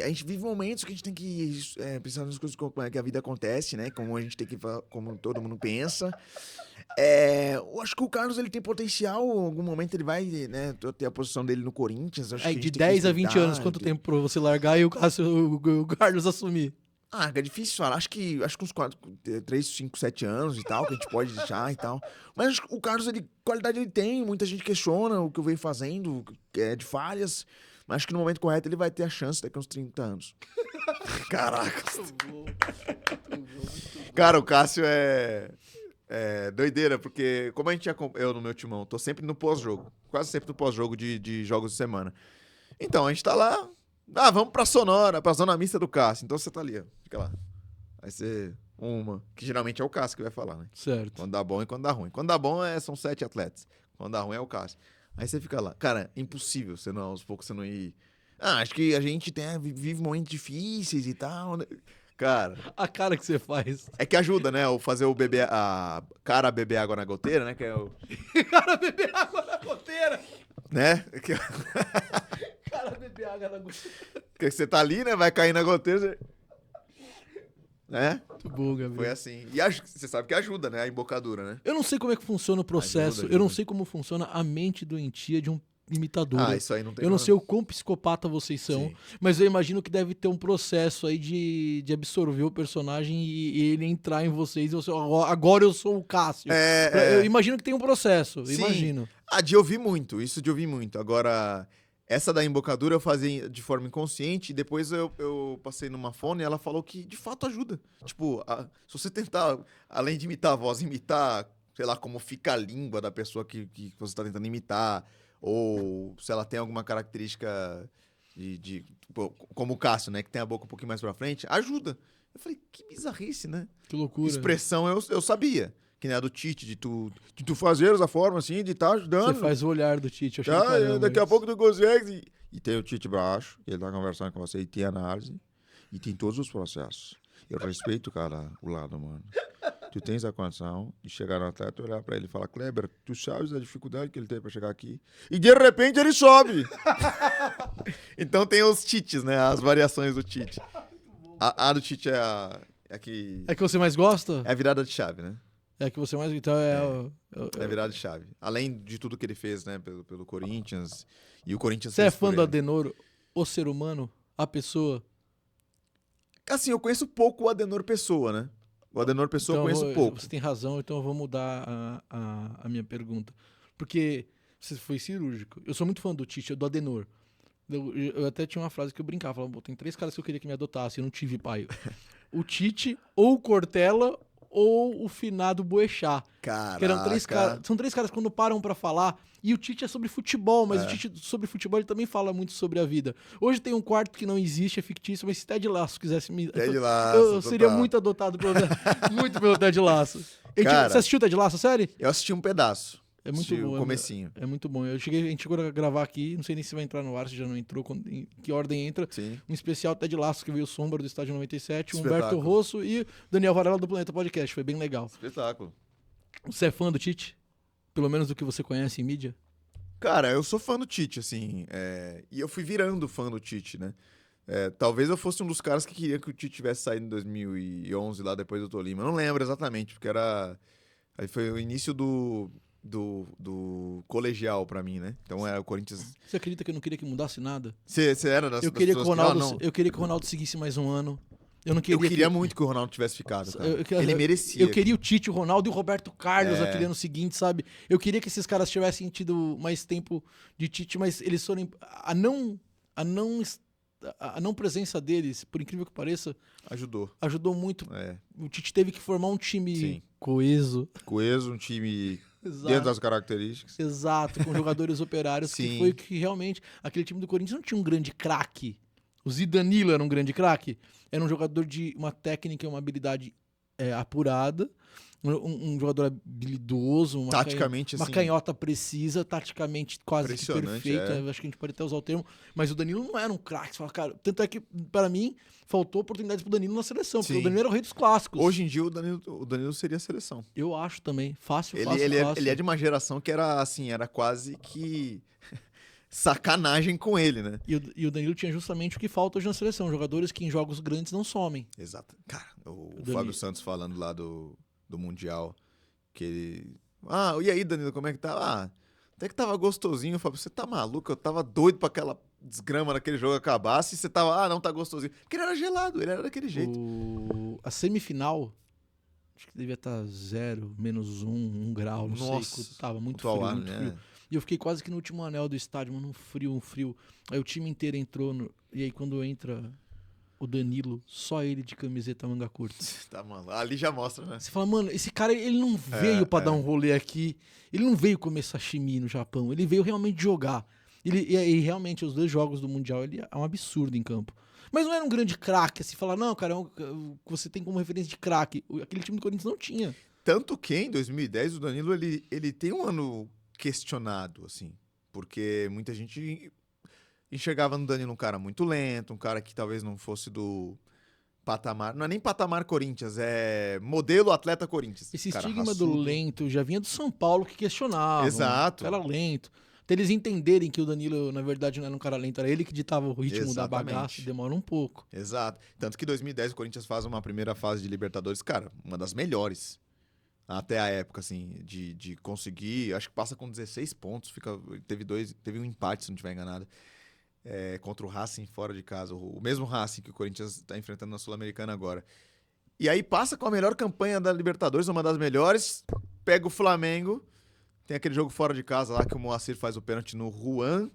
gente vive momentos que a gente tem que pensar nas coisas como é que a vida acontece, né? Como a gente tem que como todo mundo pensa. Eu acho que o Carlos ele tem potencial, em algum momento ele vai, né, ter a posição dele no Corinthians. Acho que a De gente tem que 10 a 20 respeitar, anos, quanto tempo pra você largar e o Carlos assumir? É difícil falar. Acho que uns 3, 5, 7 anos e tal, que a gente pode deixar e tal. Mas acho que o Carlos, qualidade ele tem, muita gente questiona o que eu venho fazendo, de falhas. Mas acho que no momento correto ele vai ter a chance daqui a uns 30 anos. Caraca. Cara, o Cássio é doideira, porque como eu no meu timão, tô sempre no pós-jogo, quase sempre no pós-jogo de jogos de semana. Então, a gente tá lá, vamos pra Sonora, pra zona mista do Cássio. Então você tá ali, ó, fica lá. Vai ser que geralmente é o Cássio que vai falar, né? Certo. Quando dá bom e quando dá ruim. Quando dá bom são 7 atletas, quando dá ruim é o Cássio. Aí você fica lá, cara, impossível aos poucos você não ir... acho que a gente vive momentos difíceis e tal, né? Cara... A cara que você faz. É que ajuda, né? O fazer o bebê, a cara beber água na goteira, né? Que é o... Cara, beber água na goteira. Né? Cara, beber água na goteira. Que você tá ali, né? Vai cair na goteira, você... né? Muito bom, Gabriel. Foi assim. E você sabe que ajuda, né? A embocadura, né? Eu não sei como é que funciona o processo, Ajuda. eu não sei como funciona a mente doentia de um imitador. Isso aí não tem Eu não problema. sei o quão psicopata vocês são, Sim. mas eu imagino que deve ter um processo aí de absorver o personagem e ele entrar em vocês. Agora eu sou o Cássio. Eu imagino que tem um processo, Sim. imagino. De ouvir muito, isso de ouvir muito. Agora, essa da embocadura eu fazia de forma inconsciente, e depois eu passei numa fone e ela falou que de fato ajuda. Tipo, se você tentar, além de imitar a voz, imitar, sei lá, como fica a língua da pessoa que você tá tentando imitar, ou se ela tem alguma característica tipo, como o Cássio, né, que tem a boca um pouquinho mais pra frente, ajuda. Eu falei, que bizarrice, né? Que loucura. Expressão eu sabia. que nem a do Tite, de tu fazer essa forma assim, de estar ajudando. Você faz o olhar do Tite, eu achei do caramba Daqui a isso. pouco tu consegue. E tem o Tite baixo, ele tá conversando com você, e tem análise, e tem todos os processos. Eu respeito, cara, o lado, mano. Tu tens a condição de chegar no atleta, olhar pra ele e falar, Kleber, tu sabes a dificuldade que ele tem pra chegar aqui? E de repente ele sobe. Então tem os Tites, né? As variações do Tite. A do Tite é a que... É que você mais gosta? É a virada de chave, né? É a que você mais... Então É a virada de chave. Além de tudo que ele fez, né? Pelo Corinthians. E o Corinthians Você é fez fã por do ele. Adenor, o ser humano, a pessoa? Assim, eu conheço pouco o Adenor Pessoa, né? O Adenor Pessoa eu conheço pouco. Você tem razão, então eu vou mudar a minha pergunta. Porque você foi cirúrgico. Eu sou muito fã do Tite, do Adenor. Eu até tinha uma frase que eu brincava, falava, "Pô, tem 3 caras que eu queria que me adotassem, eu não tive pai. O Tite, ou o Cortella, ou o finado Boechat. Que eram 3 caras. São 3 caras que quando param pra falar. E o Tite é sobre futebol, mas o Tite sobre futebol ele também fala muito sobre a vida. Hoje tem um quarto que não existe, é fictício, mas se Ted Lasso quisesse me. Ted Lasso, eu seria total. muito adotado muito pelo Ted Lasso. Cara, Você assistiu o Ted Lasso, a série? Eu assisti um pedaço. É muito Assisti bom. o comecinho. É muito bom. A gente chegou a gravar aqui, não sei nem se vai entrar no ar, se já não entrou, em que ordem entra. Sim. Um especial Ted Lasso, que veio o Sombra do Estádio 97, o Espetáculo. Humberto Rosso e Daniel Varela do Planeta Podcast. Foi bem legal. Espetáculo. Você é fã do Tite? Pelo menos do que você conhece em mídia? Cara, eu sou fã do Tite, assim. E eu fui virando fã do Tite, né? Talvez eu fosse um dos caras que queria que o Tite tivesse saído em 2011, lá depois do Tolima. Eu não lembro exatamente, porque era... Aí foi o início do colegial pra mim, né? Então era o Corinthians... Você acredita que eu não queria que mudasse nada? Você era das Eu queria, que o pessoas Ronaldo, não. eu queria que o Ronaldo seguisse mais um ano. Eu não Eu queria queria muito que o Ronaldo tivesse ficado, cara. Ele merecia. Eu queria o Tite, o Ronaldo e o Roberto Carlos É. aquele ano seguinte, sabe? Eu queria que esses caras tivessem tido mais tempo de Tite, mas eles foram... A não presença deles, por incrível que pareça, ajudou muito. O Tite teve que formar um time Sim. coeso. Coeso, um time Exato. dentro das características. Exato, com jogadores operários, que Sim. foi que realmente... Aquele time do Corinthians não tinha um grande craque. O Zidanilo era um grande craque. Era um jogador de uma técnica e uma habilidade apurada. Um jogador habilidoso. Taticamente, uma assim... canhota precisa, taticamente quase que Impressionante, perfeita. Acho que a gente pode até usar o termo. Mas o Danilo não era um craque. Você fala, cara, tanto é que, para mim, faltou oportunidades pro Danilo na seleção. Porque Sim. o Danilo era o rei dos clássicos. Hoje em dia, o Danilo seria a seleção. Eu acho também. Fácil. Ele é de uma geração que era assim, era quase que sacanagem com ele, né? E o Danilo tinha justamente o que falta hoje na seleção. Jogadores que em jogos grandes não somem. Exato. Cara, o Danilo. Fábio Santos falando lá do Mundial, que ele... Ah, e aí, Danilo, como é que tá? Ah, até que tava gostosinho. Fábio, você tá maluco? Eu tava doido pra aquela desgrama naquele jogo acabasse e você tava, não tá gostosinho. Porque ele era gelado, ele era daquele jeito. A semifinal, acho que devia estar 0, -1, 1 grau, não sei. Tava muito frio, ar, muito né? frio. E eu fiquei quase que no último anel do estádio, mano, um frio. Aí o time inteiro entrou, e aí quando entra o Danilo, só ele de camiseta manga curta. Tá, mano. Ali já mostra, né? Você fala, mano, esse cara, ele não veio pra dar um rolê aqui, ele não veio comer sashimi no Japão, ele veio realmente jogar. E realmente, os 2 jogos do Mundial, ele é um absurdo em campo. Mas não era um grande craque, assim, falar, não, cara, você tem como referência de craque. Aquele time do Corinthians não tinha. Tanto que em 2010 o Danilo, ele tem um ano questionado, assim, porque muita gente enxergava no Danilo um cara muito lento, um cara que talvez não fosse do patamar, não é nem patamar Corinthians, é modelo atleta Corinthians. Esse cara estigma do raçudo. lento já vinha do São Paulo que questionava. Exato. Era lento. Até eles entenderem que o Danilo, na verdade, não era um cara lento, era ele que ditava o ritmo da Exatamente. bagaça, demora um pouco. Exato. Tanto que em 2010 o Corinthians faz uma primeira fase de Libertadores, cara, uma das melhores. Até a época, assim, de conseguir. Acho que passa com 16 pontos. Teve um empate, se não estiver enganado. Contra o Racing fora de casa. O mesmo Racing que o Corinthians está enfrentando na Sul-Americana agora. E aí passa com a melhor campanha da Libertadores, uma das melhores. Pega o Flamengo. Tem aquele jogo fora de casa lá que o Moacir faz o pênalti no Juan.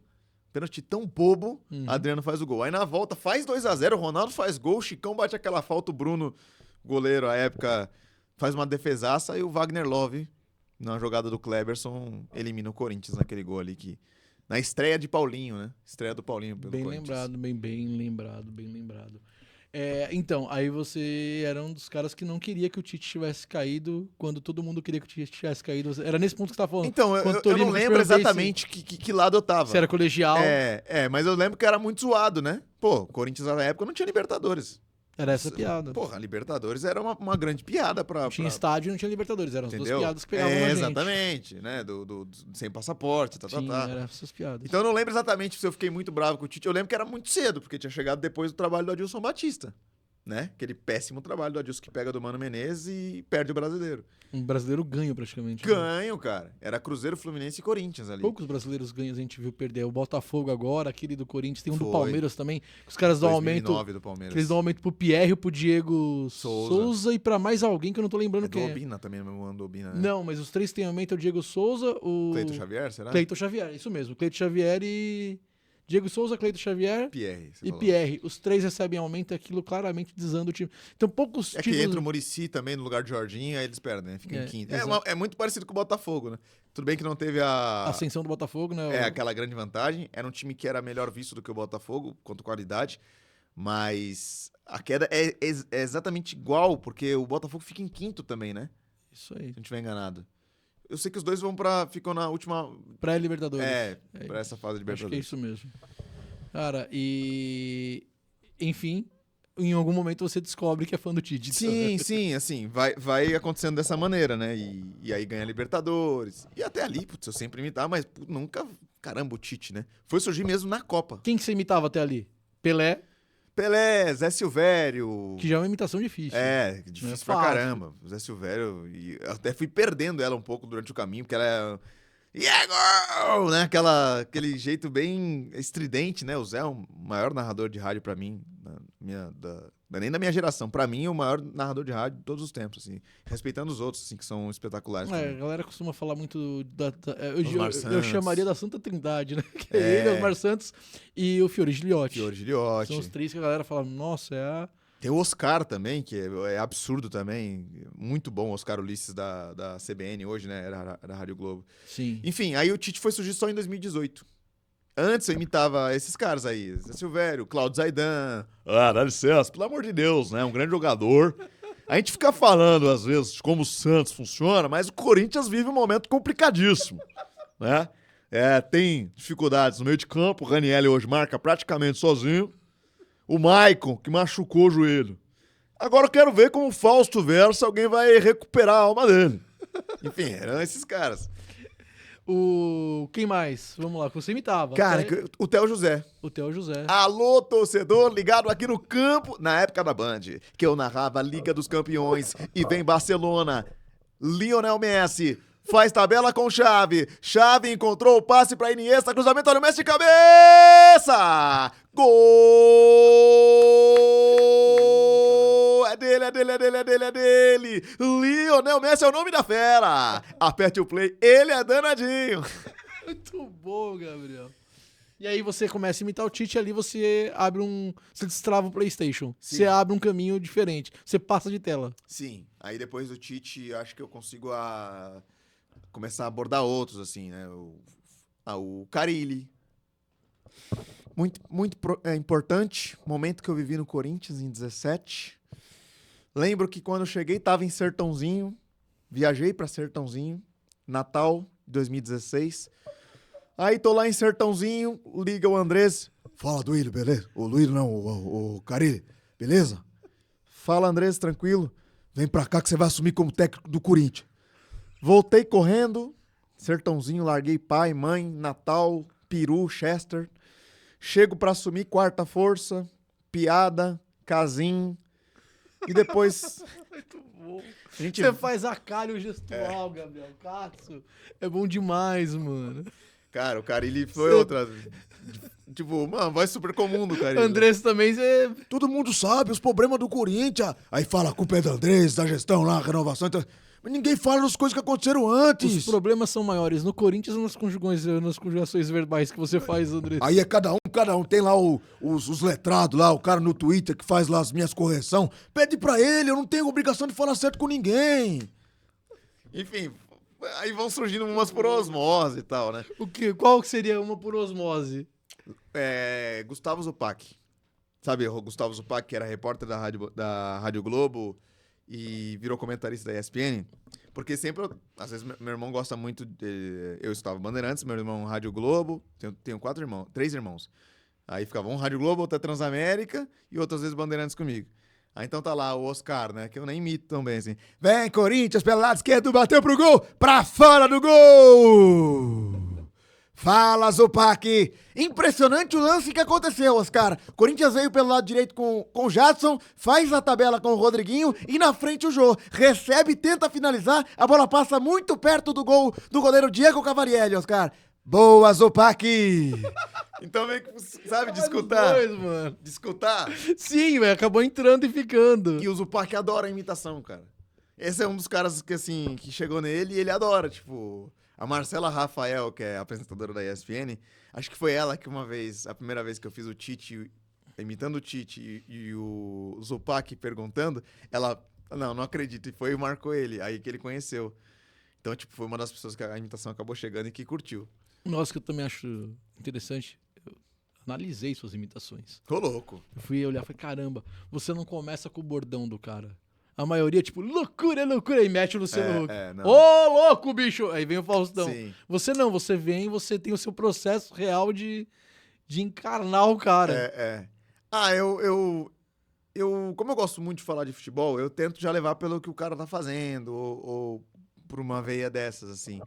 Pênalti tão bobo. Adriano faz o gol. Aí na volta faz 2-0, o Ronaldo faz gol, o Chicão bate aquela falta, o Bruno, goleiro, à época, faz uma defesaça e o Wagner Love, na jogada do Kleberson, elimina o Corinthians naquele gol ali que... Na estreia de Paulinho, né? Estreia do Paulinho pelo Bem Corinthians. lembrado, bem lembrado. Então, aí você era um dos caras que não queria que o Tite tivesse caído quando todo mundo queria que o Tite tivesse caído. Era nesse ponto que você tava falando. Então, Quando eu Torino não te lembro perguntei exatamente que lado eu tava. se era colegial. Mas eu lembro que era muito zoado, né? Pô, o Corinthians na época não tinha Libertadores. Era essa a piada. Porra, a Libertadores era uma grande piada pra... Tinha estádio e não tinha Libertadores. Eram as duas Entendeu? piadas que pegavam na gente. Exatamente, né? Sem passaporte, Sim, eram essas piadas. Então eu não lembro exatamente se eu fiquei muito bravo com o Tite. Eu lembro que era muito cedo, porque tinha chegado depois do trabalho do Adilson Batista, né? Aquele péssimo trabalho do Adilson que pega do Mano Menezes e perde o Brasileiro. Um brasileiro ganho praticamente. Né? Ganho, cara. Era Cruzeiro, Fluminense e Corinthians ali. Poucos brasileiros ganhos a gente viu perder. O Botafogo agora, aquele do Corinthians, tem um do Foi. Palmeiras também, que os caras dão 2009 aumento. do Palmeiras. Que eles dão aumento pro Pierre, pro Diego Souza e pra mais alguém que eu não tô lembrando É do quem é. Obina também, meu ano do Obina, né? Não, mas os três que têm aumento é o Diego Souza, o Cleiton Xavier, será? Cleiton Xavier, isso mesmo. Cleiton Xavier e Diego Souza, Cleiton Xavier Pierre, você e falou. Pierre. Os três recebem aumento e aquilo claramente desanda o time. Então poucos É títulos... que entra o Muricy também no lugar de Jorginho, aí eles perdem, né? Fica em quinto. exato. É muito parecido com o Botafogo, né? Tudo bem que não teve a Ascensão do Botafogo, né? aquela grande vantagem. Era um time que era melhor visto do que o Botafogo, quanto qualidade. Mas a queda é exatamente igual, porque o Botafogo fica em quinto também, né? Isso aí. Se não estiver enganado. Eu sei que os dois ficam na última... Pré-Libertadores. Pra essa fase de Acho que é Libertadores. isso mesmo. Cara, enfim, em algum momento você descobre que é fã do Tite. Sim, assim, vai acontecendo dessa maneira, né? E aí ganha Libertadores. E até ali, putz, eu sempre imitava, mas nunca... Caramba, o Tite, né? Foi surgir mesmo na Copa. Quem que você imitava até ali? Pelé, Pelé, Zé Silvério... que já é uma imitação difícil. Difícil Não é pra fácil. caramba. O Zé Silvério, e eu até fui perdendo ela um pouco durante o caminho, porque ela é... Yeah, né? Aquele jeito bem estridente, né? O Zé é o maior narrador de rádio pra mim, nem da minha geração. Pra mim, é o maior narrador de rádio de todos os tempos, assim. Respeitando os outros, assim, que são espetaculares. A também. galera costuma falar muito Osmar eu Santos. chamaria da Santa Trindade, né? Que é ele, Osmar Santos e o Fiore Giliotti. Fiore Giliotti. São os três que a galera fala, nossa, é a... Tem o Oscar também, que é absurdo também. Muito bom, o Oscar Ulisses da CBN hoje, né? Era a Rádio Globo. Sim. Enfim, aí o Tite foi surgir só em 2018. Antes eu imitava esses caras aí, Zé Silvério, Cláudio Zaidan. Ah, dá licença, pelo amor de Deus, né? Um grande jogador. A gente fica falando, às vezes, de como o Santos funciona, mas o Corinthians vive um momento complicadíssimo, né? Tem dificuldades no meio de campo, o Ranieri hoje marca praticamente sozinho. O Maicon, que machucou o joelho. Agora eu quero ver como o Fausto Versa alguém vai recuperar a alma dele. Enfim, eram esses caras. Quem mais? Vamos lá, que você imitava. Cara, o Theo José. O Theo José. Alô, torcedor, ligado aqui no campo, na época da Band, que eu narrava a Liga dos Campeões e vem Barcelona. Lionel Messi faz tabela com Xavi. Xavi encontrou o passe pra Iniesta, cruzamento no Messi de cabeça! Gol! É dele! Lionel Messi é o nome da fera! Aperte o play, ele é danadinho! Muito bom, Gabriel. E aí você começa a imitar o Tite, ali você abre você destrava o PlayStation. Sim. Você abre um caminho diferente. Você passa de tela. Sim, aí depois do Tite, acho que eu consigo começar a abordar outros, assim, né? O Carille. Muito importante, momento que eu vivi no Corinthians em 17. Lembro que quando eu cheguei, tava em Sertãozinho, viajei pra Sertãozinho, Natal de 2016. Aí tô lá em Sertãozinho, liga o Andrés. Fala, Duílio, beleza? O Duílio não, o Carilli, beleza? Fala, Andrés, tranquilo? Vem pra cá que você vai assumir como técnico do Corinthians. Voltei correndo, Sertãozinho, larguei pai, mãe, Natal, Peru, Chester. Chego pra assumir quarta força, piada, casim. E depois... Muito bom. A gente... Você faz a cara e o gestual, Gabriel. Katsu. É bom demais, mano. Cara, o Carille foi outra... Tipo, mano, voz super comum do Carille. Andrés também, você... Todo mundo sabe os problemas do Corinthians. Aí fala a culpa é do Andrés, da gestão lá, renovação. Então... Mas ninguém fala das coisas que aconteceram antes. Os problemas são maiores no Corinthians ou nas conjugações verbais que você faz, Andrés? Aí é cada um. Tem lá os letrados lá, o cara no Twitter que faz lá as minhas correções. Pede pra ele, eu não tenho obrigação de falar certo com ninguém. Enfim, aí vão surgindo umas por osmose e tal, né? Qual que seria uma por osmose? Gustavo Zupac. Sabe, o Gustavo Zupac, que era repórter da Rádio Globo e virou comentarista da ESPN. Porque sempre, às vezes, meu irmão gosta muito de... Eu estava Bandeirantes, meu irmão Rádio Globo. Tenho 3 irmãos. Aí ficava um Rádio Globo, outro Transamérica e outras vezes Bandeirantes comigo. Aí então tá lá o Oscar, né? Que eu nem imito tão bem assim. Vem, Corinthians, pelo lado esquerdo, bateu pro gol, pra fora do gol! Fala, Zupac! Impressionante o lance que aconteceu, Oscar. Corinthians veio pelo lado direito com o Jadson, faz a tabela com o Rodriguinho e na frente o Jô. Recebe, tenta finalizar, a bola passa muito perto do gol do goleiro Diego Cavarielli, Oscar. Boa, Zupac! Então meio que, sabe, de escutar. De escutar. Sim, velho, acabou entrando e ficando. E o Zupac adora a imitação, cara. Esse é um dos caras que, assim, que chegou nele e ele adora, tipo... A Marcela Rafael, que é apresentadora da ESPN, acho que foi ela que uma vez, a primeira vez que eu fiz o Tite, imitando o Tite e o Zupac perguntando, ela, não acredito, e foi e marcou ele, aí que ele conheceu. Então, tipo, foi uma das pessoas que a imitação acabou chegando e que curtiu. Nossa, que eu também acho interessante, eu analisei suas imitações. Tô louco. Eu fui olhar e falei, caramba, você não começa com o bordão do cara. A maioria, tipo, loucura, loucura, e mete o Luciano Huck. Ô, louco, bicho! Aí vem o Faustão. Sim. Você não, você vem, você tem o seu processo real de encarnar o cara. Como eu gosto muito de falar de futebol, eu tento já levar pelo que o cara tá fazendo, ou por uma veia dessas, assim.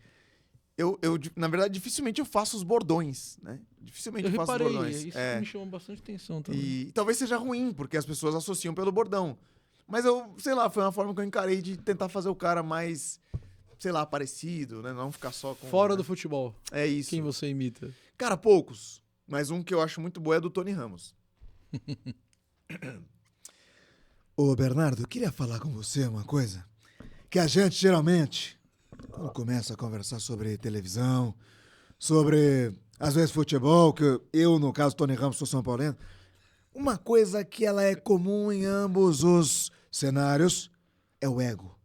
Na verdade, dificilmente eu faço os bordões, né? Dificilmente eu faço os bordões. Isso me chamou bastante atenção também. E talvez seja ruim, porque as pessoas associam pelo bordão. Mas eu, sei lá, foi uma forma que eu encarei de tentar fazer o cara mais, sei lá, parecido, né? Não ficar só com... Fora do futebol. É isso. Quem você imita? Cara, poucos. Mas um que eu acho muito bom é do Tony Ramos. Ô, Bernardo, eu queria falar com você uma coisa. Que a gente, geralmente, quando começa a conversar sobre televisão, sobre, às vezes, futebol, que eu, no caso, Tony Ramos, sou São Paulino, uma coisa que ela é comum em ambos os cenários é o ego.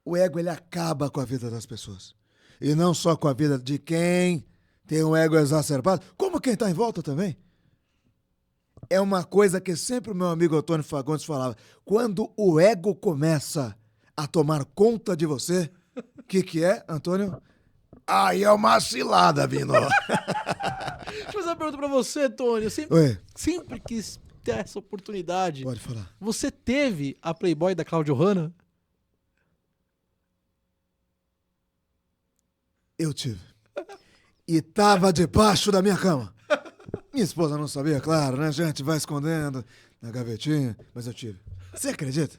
O ego, ele acaba com a vida das pessoas. E não só com a vida de quem tem um ego exacerbado, como quem está em volta também. É uma coisa que sempre o meu amigo Antônio Fagundes falava. Quando o ego começa a tomar conta de você, o que é, Antônio? Aí é uma cilada, Bino. Deixa eu fazer uma pergunta pra você, Tony. Eu sempre quis ter essa oportunidade. Pode falar. Você teve a Playboy da Cláudia Hanna? Eu tive. E tava debaixo da minha cama. Minha esposa não sabia, claro, né? A gente vai escondendo na gavetinha, mas eu tive. Você acredita?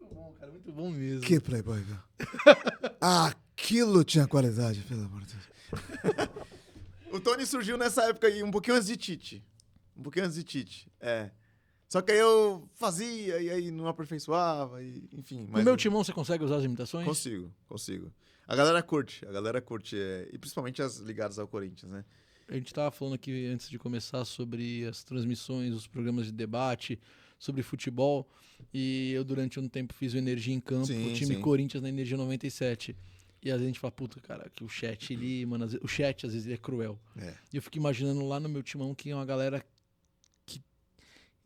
Muito bom, cara. Muito bom mesmo. Que Playboy, viu? Aquilo tinha qualidade, pelo amor de Deus. O Tony surgiu nessa época aí, um pouquinho antes de Tite. Só que aí eu fazia e aí não aperfeiçoava, e, enfim. No meu timão você consegue usar as imitações? Consigo. A galera curte, e principalmente as ligadas ao Corinthians, né? A gente tava falando aqui antes de começar sobre as transmissões, os programas de debate, sobre futebol, e eu durante um tempo fiz o Energia em Campo, o time Corinthians na Energia 97. E a gente fala, puta, cara, que o chat, mano, o chat às vezes ele é cruel. E eu fico imaginando lá no meu timão que é uma galera que,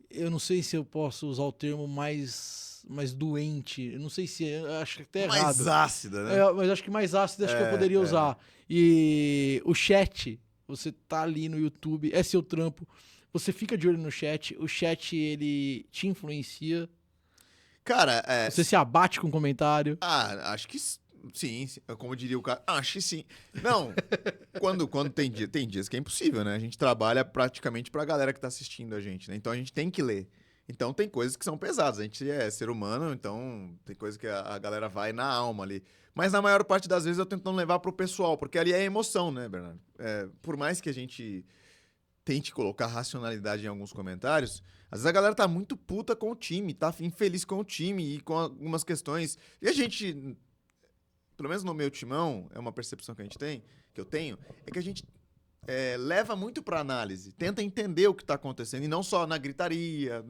eu não sei se eu posso usar o termo mais doente, eu não sei se, acho que até errado. Mais ácida, né? Mas acho que mais ácida acho que eu poderia usar. E o chat, você tá ali no YouTube, é seu trampo, você fica de olho no chat, o chat ele te influencia. Cara, você se abate com comentário. Acho que sim, como diria o cara, acho que sim. Não, quando tem dias que é impossível, né? A gente trabalha praticamente pra galera que tá assistindo a gente, né? Então a gente tem que ler. Então tem coisas que são pesadas, a gente é ser humano, então tem coisas que a galera vai na alma ali. Mas na maior parte das vezes eu tento não levar pro pessoal, porque ali é emoção, né, Bernardo? Por mais que a gente tente colocar racionalidade em alguns comentários, às vezes a galera tá muito puta com o time, tá infeliz com o time e com algumas questões. E a gente, pelo menos no meu timão, é uma percepção que eu tenho, é que a gente leva muito pra análise, tenta entender o que tá acontecendo, e não só na gritaria,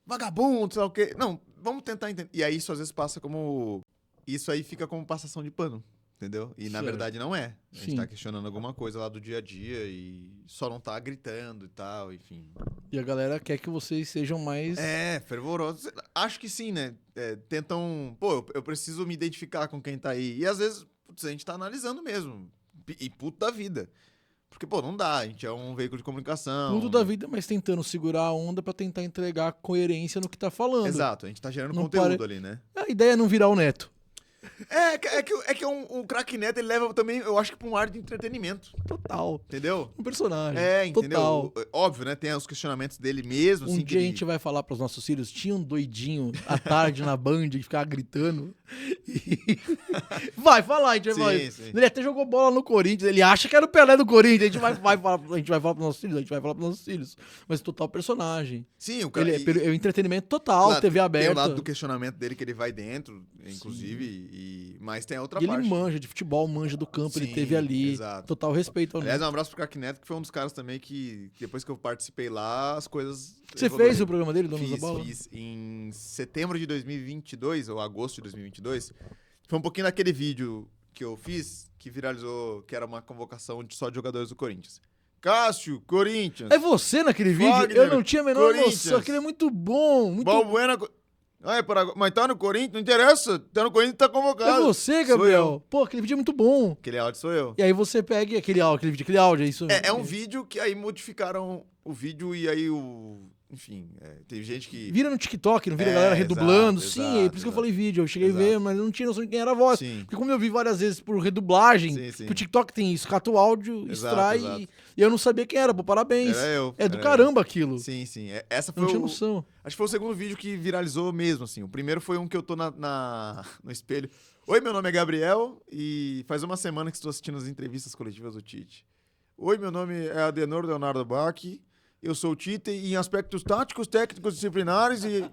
vagabundo, sei lá o quê. Não, vamos tentar entender. E aí isso às vezes passa como... Isso aí fica como passação de pano. entendeu? E na Certo. verdade não é. A gente Sim. tá questionando alguma coisa lá do dia a dia e só não tá gritando e tal, enfim. E a galera quer que vocês sejam mais... Fervoroso. Acho que sim, né? Tentam... Pô, eu preciso me identificar com quem tá aí. E às vezes, putz, a gente tá analisando mesmo. E puto da vida. Porque, pô, não dá. A gente é um veículo de comunicação. Tudo da vida, mas tentando segurar a onda pra tentar entregar coerência no que tá falando. Exato. A gente tá gerando Não conteúdo ali, né? A ideia é não virar o Neto. Que um craque Neto, ele leva também, eu acho que pra um ar de entretenimento. Total. Entendeu? Um personagem. Entendeu? Total. Óbvio, né? Tem os questionamentos dele mesmo. Um assim, dia a gente vai falar pros nossos filhos, tinha um doidinho à tarde na Band que ficava gritando. E... vai falar, a gente vai falar. Sim. Ele até jogou bola no Corinthians, ele acha que era o Pelé do Corinthians, a gente vai falar pros nossos filhos, mas total personagem. Sim, o cara... Ele é o entretenimento total, Claro, TV tem aberta. o lado do questionamento dele que ele vai dentro, inclusive, mas tem a outra E parte. ele manja de futebol, manja do campo, ele Sim, teve ali. exato. Total respeito ao Aliás, Neto. um abraço pro Craque Neto, que foi um dos caras também que, depois que eu participei lá, as coisas... Você evoluíram. fez o programa dele, Donos da Bola? Fiz em setembro de 2022, ou agosto de 2022. Foi um pouquinho daquele vídeo que eu fiz, que viralizou, que era uma convocação só de jogadores do Corinthians. Cássio, Corinthians. É você naquele vídeo? Wagner, Eu não tinha a menor Corinthians. noção. Aquele é muito bom. Muito... Balbuena... mas tá no Corinthians? Não interessa. Tá no Corinthians, tá convocado. É você, Sou Gabriel. eu. Pô, aquele vídeo é muito bom. Aquele áudio sou eu. E aí você pega aquele áudio, é isso? É um vídeo que aí modificaram o vídeo e aí enfim, teve gente que... Vira no TikTok, não vira a É, galera redublando. exato, Sim, exato, é por isso que eu falei vídeo. Eu cheguei a exato. ver, mas eu não tinha noção de quem era a voz. Sim. Porque como eu vi várias vezes por redublagem, Sim. que o TikTok tem isso, cata o áudio, Exato, extrai exato. E eu não sabia quem era. Pô, parabéns. Era eu. É do era caramba aquilo. eu. Sim. Essa foi Não tinha noção. Acho que foi o segundo vídeo que viralizou mesmo, assim. O primeiro foi um que eu tô no espelho. Oi, meu nome é Gabriel e faz uma semana que estou assistindo as entrevistas coletivas do Tite. Oi, meu nome é Adenor Leonardo Bach. Eu sou o Tite em aspectos táticos, técnicos, disciplinares e...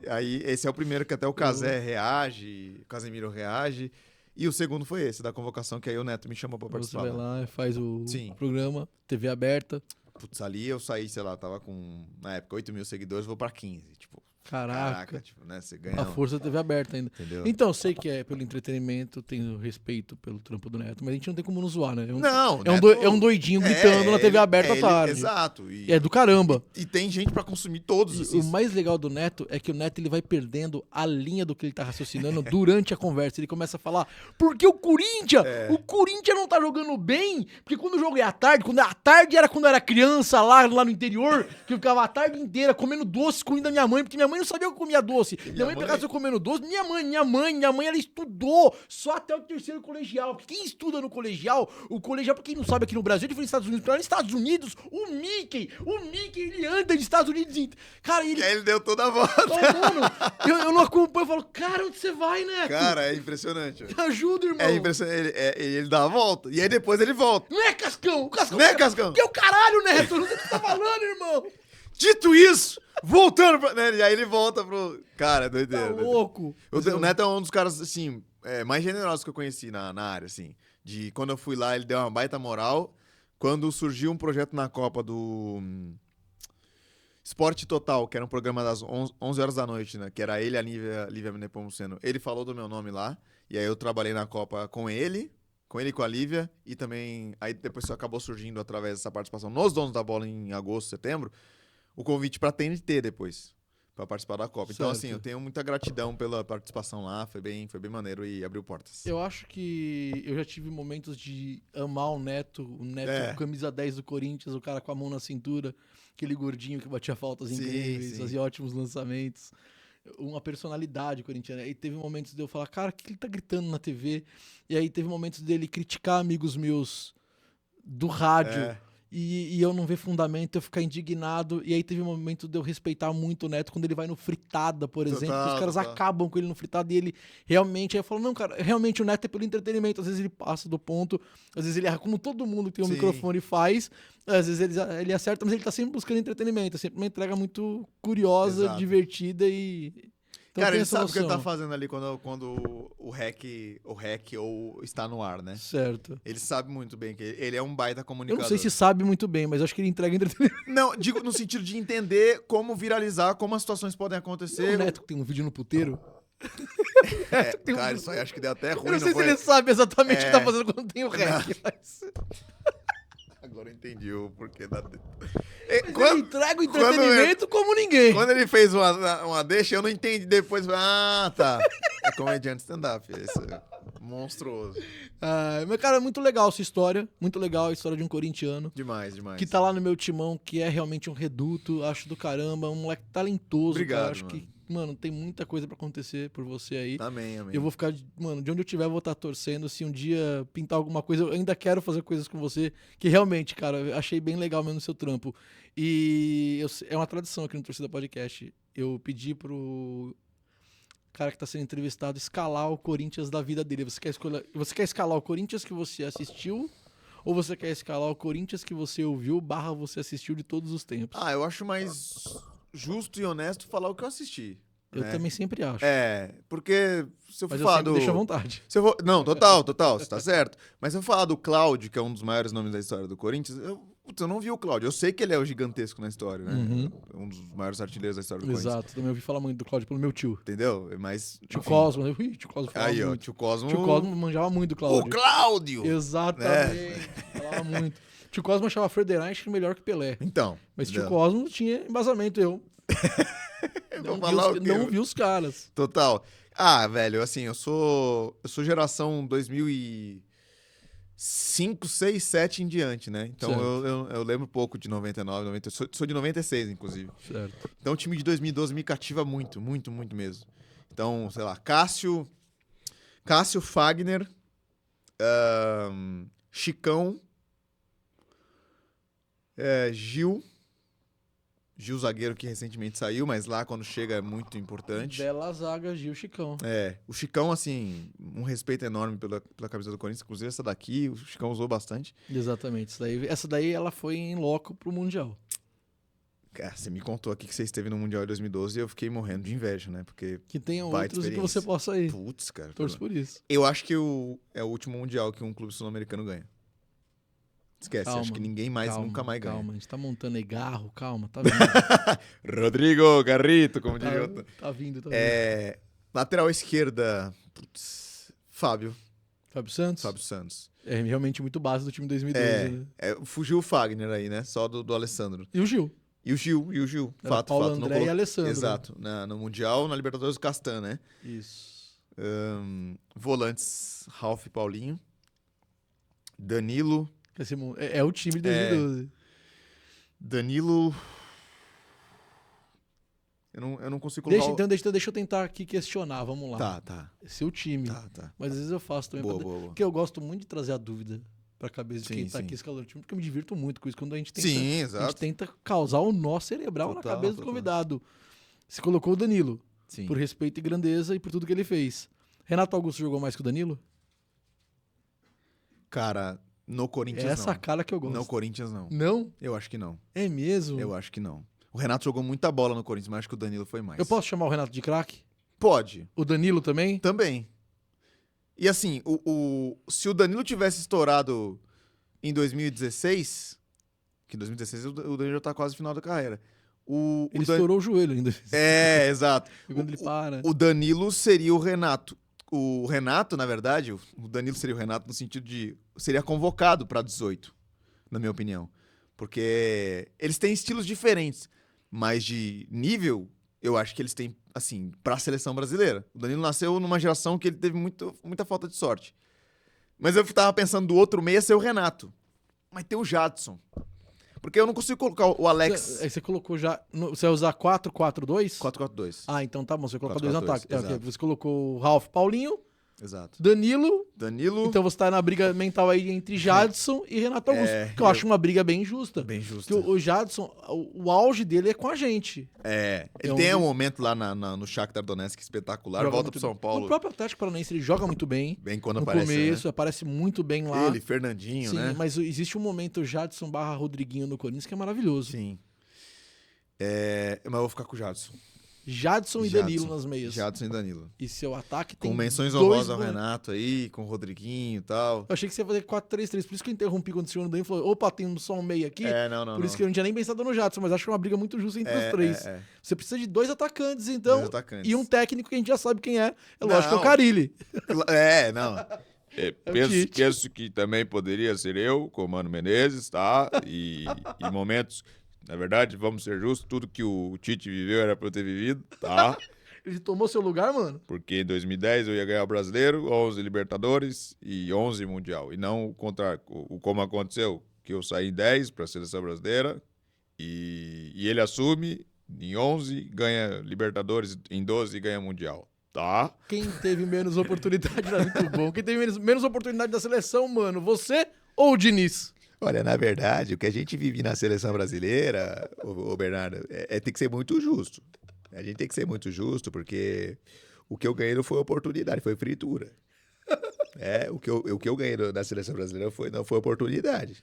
Aí, esse é o primeiro que até o Casé reage, o Casemiro reage. E o segundo foi esse, da convocação, que aí o Neto me chamou pra Você participar. vai lá, faz o Sim. programa, TV aberta. Putz, ali eu saí, sei lá, tava com, na época, 8 mil seguidores, vou pra 15. Tipo, Caraca. tipo, né? Você ganha. A força da TV aberta ainda. Entendeu? Então, eu sei que é pelo entretenimento, tenho respeito pelo trampo do Neto, mas a gente não tem como nos zoar, né? Não, É um doidinho gritando na TV aberta à tarde. Exato. É do caramba. E tem gente pra consumir todos E esses. o mais legal do Neto é que o Neto ele vai perdendo a linha do que ele tá raciocinando durante a conversa. Ele começa a falar, porque o Corinthians não tá jogando bem, porque quando o jogo é à tarde, quando é à tarde era quando eu era criança lá no interior, que eu ficava a tarde inteira comendo doce, comida da minha mãe, porque minha mãe não sabia que eu comia doce. Minha mãe pegava eu comendo doce, minha mãe, ela estudou só até o terceiro colegial. Porque quem estuda no colegial, o colegial, pra quem não sabe, aqui no Brasil, é diferente dos Estados Unidos. Pra lá nos Estados Unidos, o Mickey, ele anda de Estados Unidos. Cara, ele... E aí ele deu toda a volta. Oh, mano, eu não acompanho, eu falo, cara, onde você vai, Neto? Cara, é impressionante. Me ajuda, irmão. É impressionante. Ele dá a volta. E aí depois ele volta. Não é Cascão, o Cascão. Não é Cascão? Que é o caralho, Neto, eu não sei o que você tá falando, irmão. Dito isso, voltando pra... né, e aí ele volta pro... Cara, é Tá doideira. doideira. louco. O Neto é um dos caras, assim, mais generosos que eu conheci na área, assim. De quando eu fui lá, ele deu uma baita moral. Quando surgiu um projeto na Copa do Esporte Total, que era um programa das 11 horas da noite, né? Que era ele e a Lívia Nepomuceno. Ele falou do meu nome lá. E aí eu trabalhei na Copa com ele e com a Lívia. E também, aí depois acabou surgindo, através dessa participação nos Donos da Bola em agosto, setembro, o convite pra TNT depois. Pra participar da Copa. Então, Certo. assim, eu tenho muita gratidão pela participação lá. Foi bem maneiro e abriu portas. Eu acho que eu já tive momentos de amar o Neto camisa 10 do Corinthians, o cara com a mão na cintura, aquele gordinho que batia faltas Sim, incríveis, sim. fazia ótimos lançamentos. Uma personalidade corintiana. E teve momentos de eu falar, cara, o que ele tá gritando na TV? E aí teve momentos dele criticar amigos meus do rádio. É. E eu não ver fundamento, eu ficar indignado. E aí teve um momento de eu respeitar muito o Neto quando ele vai no Fritada, por exemplo. Total, Os caras total. acabam com ele no Fritada e ele realmente... Aí eu falo, não, cara, realmente o Neto é pelo entretenimento. Às vezes ele passa do ponto, às vezes ele erra, como todo mundo que tem um Sim. microfone faz. Às vezes ele acerta, mas ele tá sempre buscando entretenimento. É sempre uma entrega muito curiosa, Exato. divertida e... Então Cara, tem ele essa sabe o que ele tá noção. fazendo ali quando o REC ou está no ar, né? Certo. Ele sabe muito bem que ele é um baita Eu comunicador. não sei se sabe muito bem, mas acho que ele entrega entretenimento. Não, digo no sentido de entender como viralizar, como as situações podem acontecer. O Neto que tem um vídeo no puteiro. Cara, isso aí acho que deu até ruim, Eu não sei se foi? ele sabe exatamente o que tá É. fazendo quando tem o REC. Mas Agora eu entendi o porquê da... ele entrega o entretenimento como ninguém. Quando ele fez uma deixa, eu não entendi. Depois, tá. É comediante stand-up. Isso é monstruoso. Mas, cara, é muito legal essa história. Muito legal a história de um corintiano. Demais, demais. Que tá lá no meu timão, que é realmente um reduto. Acho do caramba. Um moleque talentoso, Obrigado, cara. Acho mano. que, mano, tem muita coisa pra acontecer por você aí. Amém, amém. Eu vou ficar, mano, de onde eu estiver, eu vou estar torcendo. Se um dia pintar alguma coisa, eu ainda quero fazer coisas com você. Que realmente, cara, eu achei bem legal mesmo o seu trampo. E é uma tradição aqui no Torcida Podcast. Eu pedi pro cara que tá sendo entrevistado escalar o Corinthians da vida dele. Você quer escalar o Corinthians que você assistiu? Ou você quer escalar o Corinthians que você ouviu, / você assistiu de todos os tempos? Eu acho mais justo e honesto falar o que eu assisti. Eu né? também sempre acho. Porque se eu for Mas eu falar sempre do... deixo à vontade. Se eu for... Não, total, você tá certo. Mas se eu falar do Cláudio, que é um dos maiores nomes da história do Corinthians, eu não vi o Cláudio. Eu sei que ele é o gigantesco na história, né? Uhum. Um dos maiores artilheiros da história do Corinthians. Exato. Também ouvi falar muito do Cláudio pelo meu tio. Entendeu? Mas... Tio enfim. Cosmo. Tio Cosmo falava Aí, ó, muito. tio Cosmo... Tio Cosmo manjava muito do O Cláudio. Cláudio! Exatamente. Falava muito. Tio Cosmo achava Frederich melhor que Pelé. Então. Mas tio entendeu? Cosmo tinha embasamento. Eu Vou falar o quê? não vi os caras. Total. Velho, assim, eu sou geração 2005, 6, 7 em diante, né? Então Certo. eu lembro pouco de 99, 90. Sou de 96, inclusive. Certo. Então o time de 2012 me cativa muito, muito, muito mesmo. Então, sei lá, Cássio Fagner, Chicão, Gil zagueiro que recentemente saiu, mas lá quando chega é muito importante. Bela zaga, Gil Chicão. O Chicão, assim, um respeito enorme pela camisa do Corinthians. Inclusive essa daqui, o Chicão usou bastante. Exatamente. Essa daí ela foi em loco pro Mundial. Cara, você me contou aqui que você esteve no Mundial de 2012 e eu fiquei morrendo de inveja, né? Porque, Que tenha baita outros e que experiência. você possa ir. putz, cara. Torço por isso. Eu acho que é o último Mundial que um clube sul-americano ganha. Esquece, Calma, acho que ninguém mais nunca mais ganha. Calma, a gente tá montando Egarro, calma, tá vindo. Rodrigo Garrito, como diria outro. Tá vindo. Lateral esquerda, Fábio Fábio Santos? Santos. É realmente muito base do time 2012, né? Fugiu o Fagner aí, né? Só do Alessandro. E o Gil? E o Gil. Era Paulo André e Alessandro. Exato. No Mundial, na Libertadores, o Castan, né? Isso. Volantes, Ralf e Paulinho. Danilo. É o time de 2012. Danilo... Eu não consigo colocar... Deixa eu tentar aqui questionar, vamos lá. Tá. Seu time. Tá. Mas às vezes eu faço também. Boa. Porque eu gosto muito de trazer a dúvida pra cabeça de quem Sim, tá sim. aqui escalando o time, porque eu me divirto muito com isso. Quando a gente tenta, Sim, a gente exato. tenta causar o nó cerebral na Total, cabeça do total. convidado. Você colocou o Danilo, Sim. por respeito e grandeza e por tudo que ele fez. Renato Augusto jogou mais que o Danilo? Cara, no Corinthians É essa não. cara que eu gosto. No Corinthians não. Não? Eu acho que não. É mesmo? Eu acho que não. O Renato jogou muita bola no Corinthians, mas acho que o Danilo foi mais. Eu posso chamar o Renato de craque? Pode. O Danilo também? Também. E assim, se o Danilo tivesse estourado em 2016, que em 2016 o Danilo já tá quase no final da carreira. Ele estourou o joelho ainda. Exato. Quando ele para. O Danilo seria o Renato. O Renato, na verdade, o Danilo seria o Renato no sentido de... Seria convocado para 18, na minha opinião. Porque eles têm estilos diferentes, mas de nível, eu acho que eles têm, assim, para a seleção brasileira. O Danilo nasceu numa geração que ele teve muita falta de sorte. Mas eu tava pensando do outro meia ser o Renato. Mas tem o Jadson. Porque eu não consigo colocar o Alex... Aí você colocou já... Você vai usar 4-4-2? 4-4-2. Ah, então tá bom. Você colocou 4-4-2, dois no ataque. Tá, exato. ok. Você colocou o Ralf Paulinho, Exato. Danilo. Danilo... Então você tá na briga mental aí entre Jadson e Renato Augusto. Que eu acho uma briga bem justa. Bem justo. Porque o Jadson, o auge dele é com a gente. Ele tem um momento lá no Shakhtar Donetsk espetacular, Joga volta muito pro São bem. Paulo. O próprio Atlético Paranaense, ele joga muito bem. Bem quando No aparece, começo, né? aparece muito bem lá. Ele, Fernandinho, Sim, né? mas existe um momento Jadson / Rodriguinho no Corinthians que é maravilhoso. Sim. Mas eu vou ficar com o Jadson. Jadson e Danilo nas meias. Jadson e Danilo. E seu ataque tem Com menções dois honrosas ao goleiros. Renato aí, com o Rodriguinho e tal. Eu achei que você ia fazer 4-3-3, por isso que eu interrompi quando o senhor Danilo falou, opa, tem só um meio aqui. Não. Por isso que eu não tinha nem pensado no Jadson, mas acho que é uma briga muito justa entre os três. É. Você precisa de 2 atacantes, então, Dois atacantes. e um técnico que a gente já sabe quem é. É lógico que é o Não. Carille. Não. Tite. Penso que também poderia ser eu, com o Mano Menezes, tá? E em momentos, na verdade, vamos ser justos, tudo que o Tite viveu era pra eu ter vivido, tá? Ele tomou seu lugar, mano? Porque em 2010 eu ia ganhar o Brasileiro, 11 Libertadores e 11 Mundial. E não o contrário, como aconteceu, que eu saí em 10 pra Seleção Brasileira e ele assume em 11, ganha Libertadores, em 12 ganha Mundial, tá? Quem teve menos oportunidade era muito bom. Quem teve menos oportunidade da seleção, mano? Você ou o Diniz? Olha, na verdade, o que a gente vive na seleção brasileira, ô Bernardo, tem que ser muito justo. A gente tem que ser muito justo, porque o que eu ganhei não foi oportunidade, foi fritura. O que eu ganhei na seleção brasileira não foi oportunidade.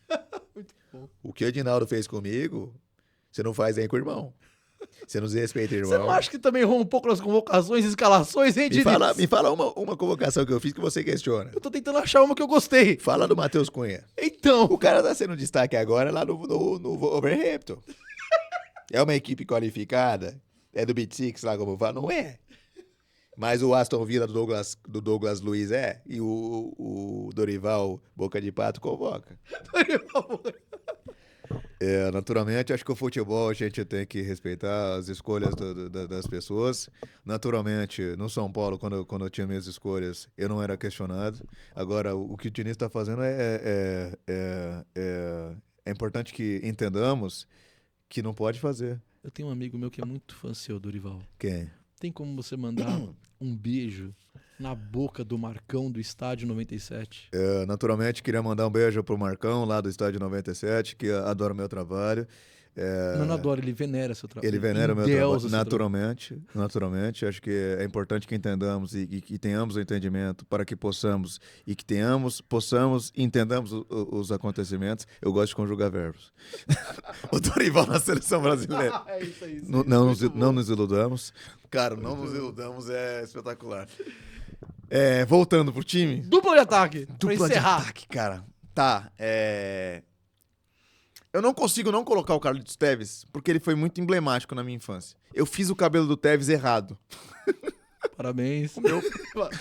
Muito bom. O que o Edinaldo fez comigo, você não faz nem com o irmão. Você não desrespeita o irmão. Você não acha que também errou um pouco nas convocações e escalações, hein, Diniz? Me fala uma convocação que eu fiz que você questiona. Eu tô tentando achar uma que eu gostei. Fala do Matheus Cunha. Então, O cara tá sendo destaque agora lá no Wolverhampton. É uma equipe qualificada? É do Big Six lá como fala? Não é. Mas o Aston Villa do Douglas Luiz é. E o Dorival Boca de Pato convoca. Naturalmente, acho que o futebol a gente tem que respeitar as escolhas das pessoas. Naturalmente, no São Paulo, quando eu tinha minhas escolhas, eu não era questionado. Agora, o que o Diniz está fazendo é importante que entendamos que não pode fazer. eu tenho um amigo meu que é muito fã seu, Dorival. Quem? Tem como você mandar um beijo na boca do Marcão do Estádio 97? Naturalmente, queria mandar um beijo pro Marcão, lá do Estádio 97, que adora o meu trabalho. Não adora, ele venera seu trabalho. Ele venera o meu endeusa trabalho. seu Naturalmente. Acho que é importante que entendamos e que tenhamos o entendimento para que possamos entendamos os acontecimentos. Eu gosto de conjugar verbos. O Dorival na seleção brasileira. É isso aí. Não nos iludamos. Cara, não nos iludamos é espetacular. Voltando pro time. Dupla de ataque. Pra Dupla de encerrar. ataque, cara. Tá, eu não consigo não colocar o Carlos Tevez, porque ele foi muito emblemático na minha infância. Eu fiz o cabelo do Tevez errado. Parabéns.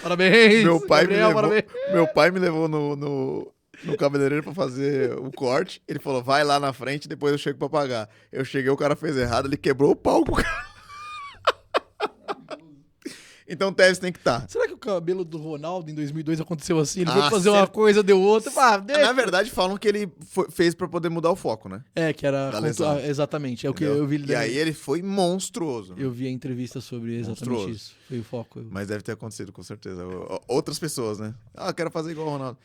Parabéns. Gabriel, parabéns. Meu pai me levou no cabeleireiro pra fazer o corte. Ele falou, vai lá na frente, depois eu chego pra pagar. Eu cheguei, o cara fez errado, ele quebrou o pau pro cara. Então o Tevez tem que estar. Será que o cabelo do Ronaldo em 2002 aconteceu assim? Ele foi Ah, fazer uma coisa, deu outra. Na verdade, falam que ele fez pra poder mudar o foco, né? Que era... Da lesão. Exatamente, é o que Entendeu? eu vi. E aí ele foi monstruoso. Eu vi a entrevista sobre exatamente Monstruoso. isso. Foi o foco. Mas deve ter acontecido, com certeza. Outras pessoas, né? Quero fazer igual o Ronaldo.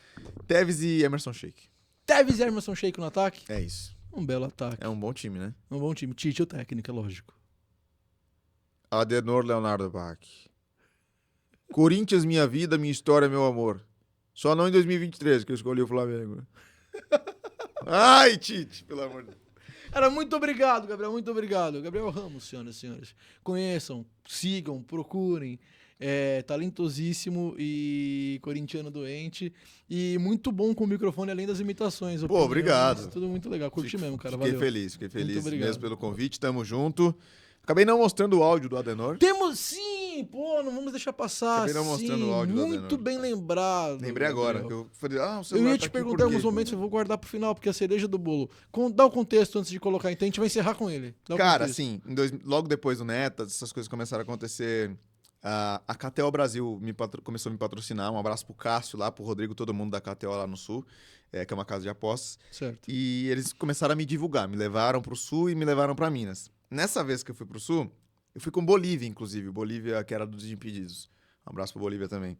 Tevez e Emerson Sheik. Tevez e Emerson Sheik no ataque? É isso. Um belo ataque. É um bom time, né? Um bom time. Tite o técnico, é lógico. Adenor Leonardo Bach. Corinthians, minha vida, minha história, meu amor. Só não em 2023, que eu escolhi o Flamengo. Ai, Tite, pelo amor de Deus. Cara, muito obrigado, Gabriel. Muito obrigado. Gabriel Ramos, senhoras e senhores. Conheçam, sigam, procurem. Talentosíssimo e corintiano doente. E muito bom com o microfone, além das imitações. Pô, obrigado. Tudo muito legal. Curti mesmo, cara. Fiquei Valeu. feliz Muito obrigado. mesmo pelo convite. Tamo junto. Acabei não mostrando o áudio do Adenor. Temos sim! Pô, não vamos deixar passar. Acabei não mostrando sim, o áudio do muito Adenor. bem lembrado. Lembrei agora, que Gabriel. eu falei, o Eu celular ia tá te aqui perguntar por em alguns quê? momentos, eu vou guardar pro final, porque é a cereja do bolo. Dá o contexto antes de colocar, então a gente vai encerrar com ele. Dá o Cara, contexto. assim, logo depois do Netas, essas coisas começaram a acontecer. A KTO Brasil começou a me patrocinar. Um abraço pro Cássio lá, pro Rodrigo, todo mundo da KTO lá no Sul, que é uma casa de apostas. Certo. E eles começaram a me divulgar. Me levaram pro Sul e me levaram pra Minas. Nessa vez que eu fui pro Sul, eu fui com Bolívia, inclusive. Bolívia, que era dos Desimpedidos. Um abraço pro Bolívia também.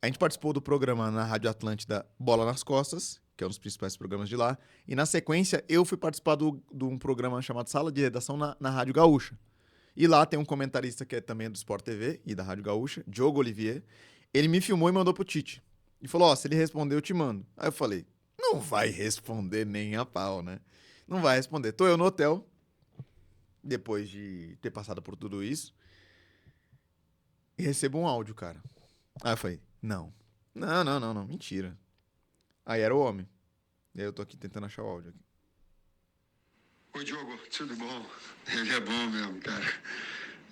A gente participou do programa na Rádio Atlântida Bola nas Costas, que é um dos principais programas de lá. E na sequência, eu fui participar de um programa chamado Sala de Redação na Rádio Gaúcha. E lá tem um comentarista que é também do Sport TV e da Rádio Gaúcha, Diogo Olivier. Ele me filmou e mandou pro Tite. E falou, se ele responder, eu te mando. Aí eu falei, não vai responder nem a pau, né? Não vai responder. Tô eu no hotel, depois de ter passado por tudo isso, e recebo um áudio, cara. Aí eu falei, não, mentira. Aí era o homem. E aí eu tô aqui tentando achar o áudio aqui. Oi, Diogo, tudo bom? Ele é bom mesmo, cara.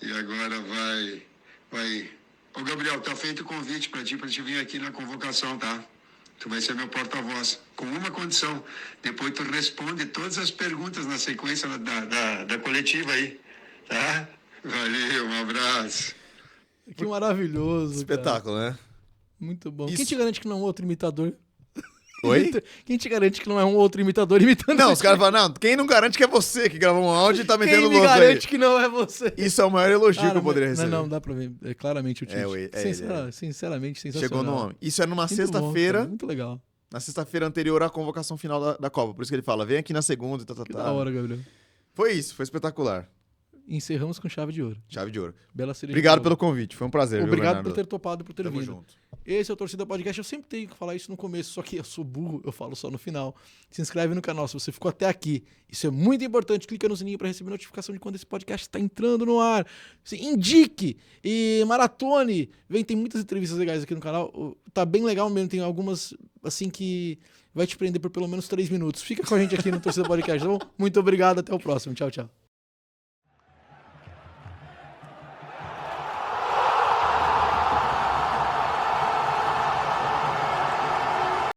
E agora vai... Ô, Gabriel, tá feito o convite pra te vir aqui na convocação, tá? Tu vai ser meu porta-voz, com uma condição. Depois tu responde todas as perguntas na sequência da coletiva aí, tá? Valeu, um abraço. Que maravilhoso, Espetáculo, né? Muito bom. Isso. Quem te garante que não é um outro imitador? Oi? Quem te garante que não é um outro imitador imitando Não, você? os caras falam, não, quem não garante que é você que gravou um áudio e tá metendo Quem me louco garante aí? que não é você? Isso é o maior elogio que eu poderia receber. Não, dá pra ver. É claramente o Tite. ele. Sinceramente, sensacional. Chegou no homem. Isso é numa Muito bom, sexta-feira, cara, muito legal. na sexta-feira anterior à convocação final da Copa. Por isso que ele fala, vem aqui na segunda e tá. Que da hora, Gabriel. Foi isso, foi espetacular. Encerramos com chave de ouro. Chave de ouro. Bela cereja. Obrigado de pelo bolo. convite, foi um prazer. Obrigado viu, por Bernardo? ter topado e por ter Tamo vindo. junto. Esse é o Torcida Podcast. Eu sempre tenho que falar isso no começo, só que eu sou burro, eu falo só no final. Se inscreve no canal se você ficou até aqui. Isso é muito importante. Clica no sininho para receber notificação de quando esse podcast está entrando no ar. Se indique e maratone. Tem muitas entrevistas legais aqui no canal. Tá bem legal mesmo. Tem algumas assim que vai te prender por pelo menos 3 minutos. Fica com a gente aqui no Torcida Podcast, tá bom? Muito obrigado. Até o próximo. Tchau, tchau.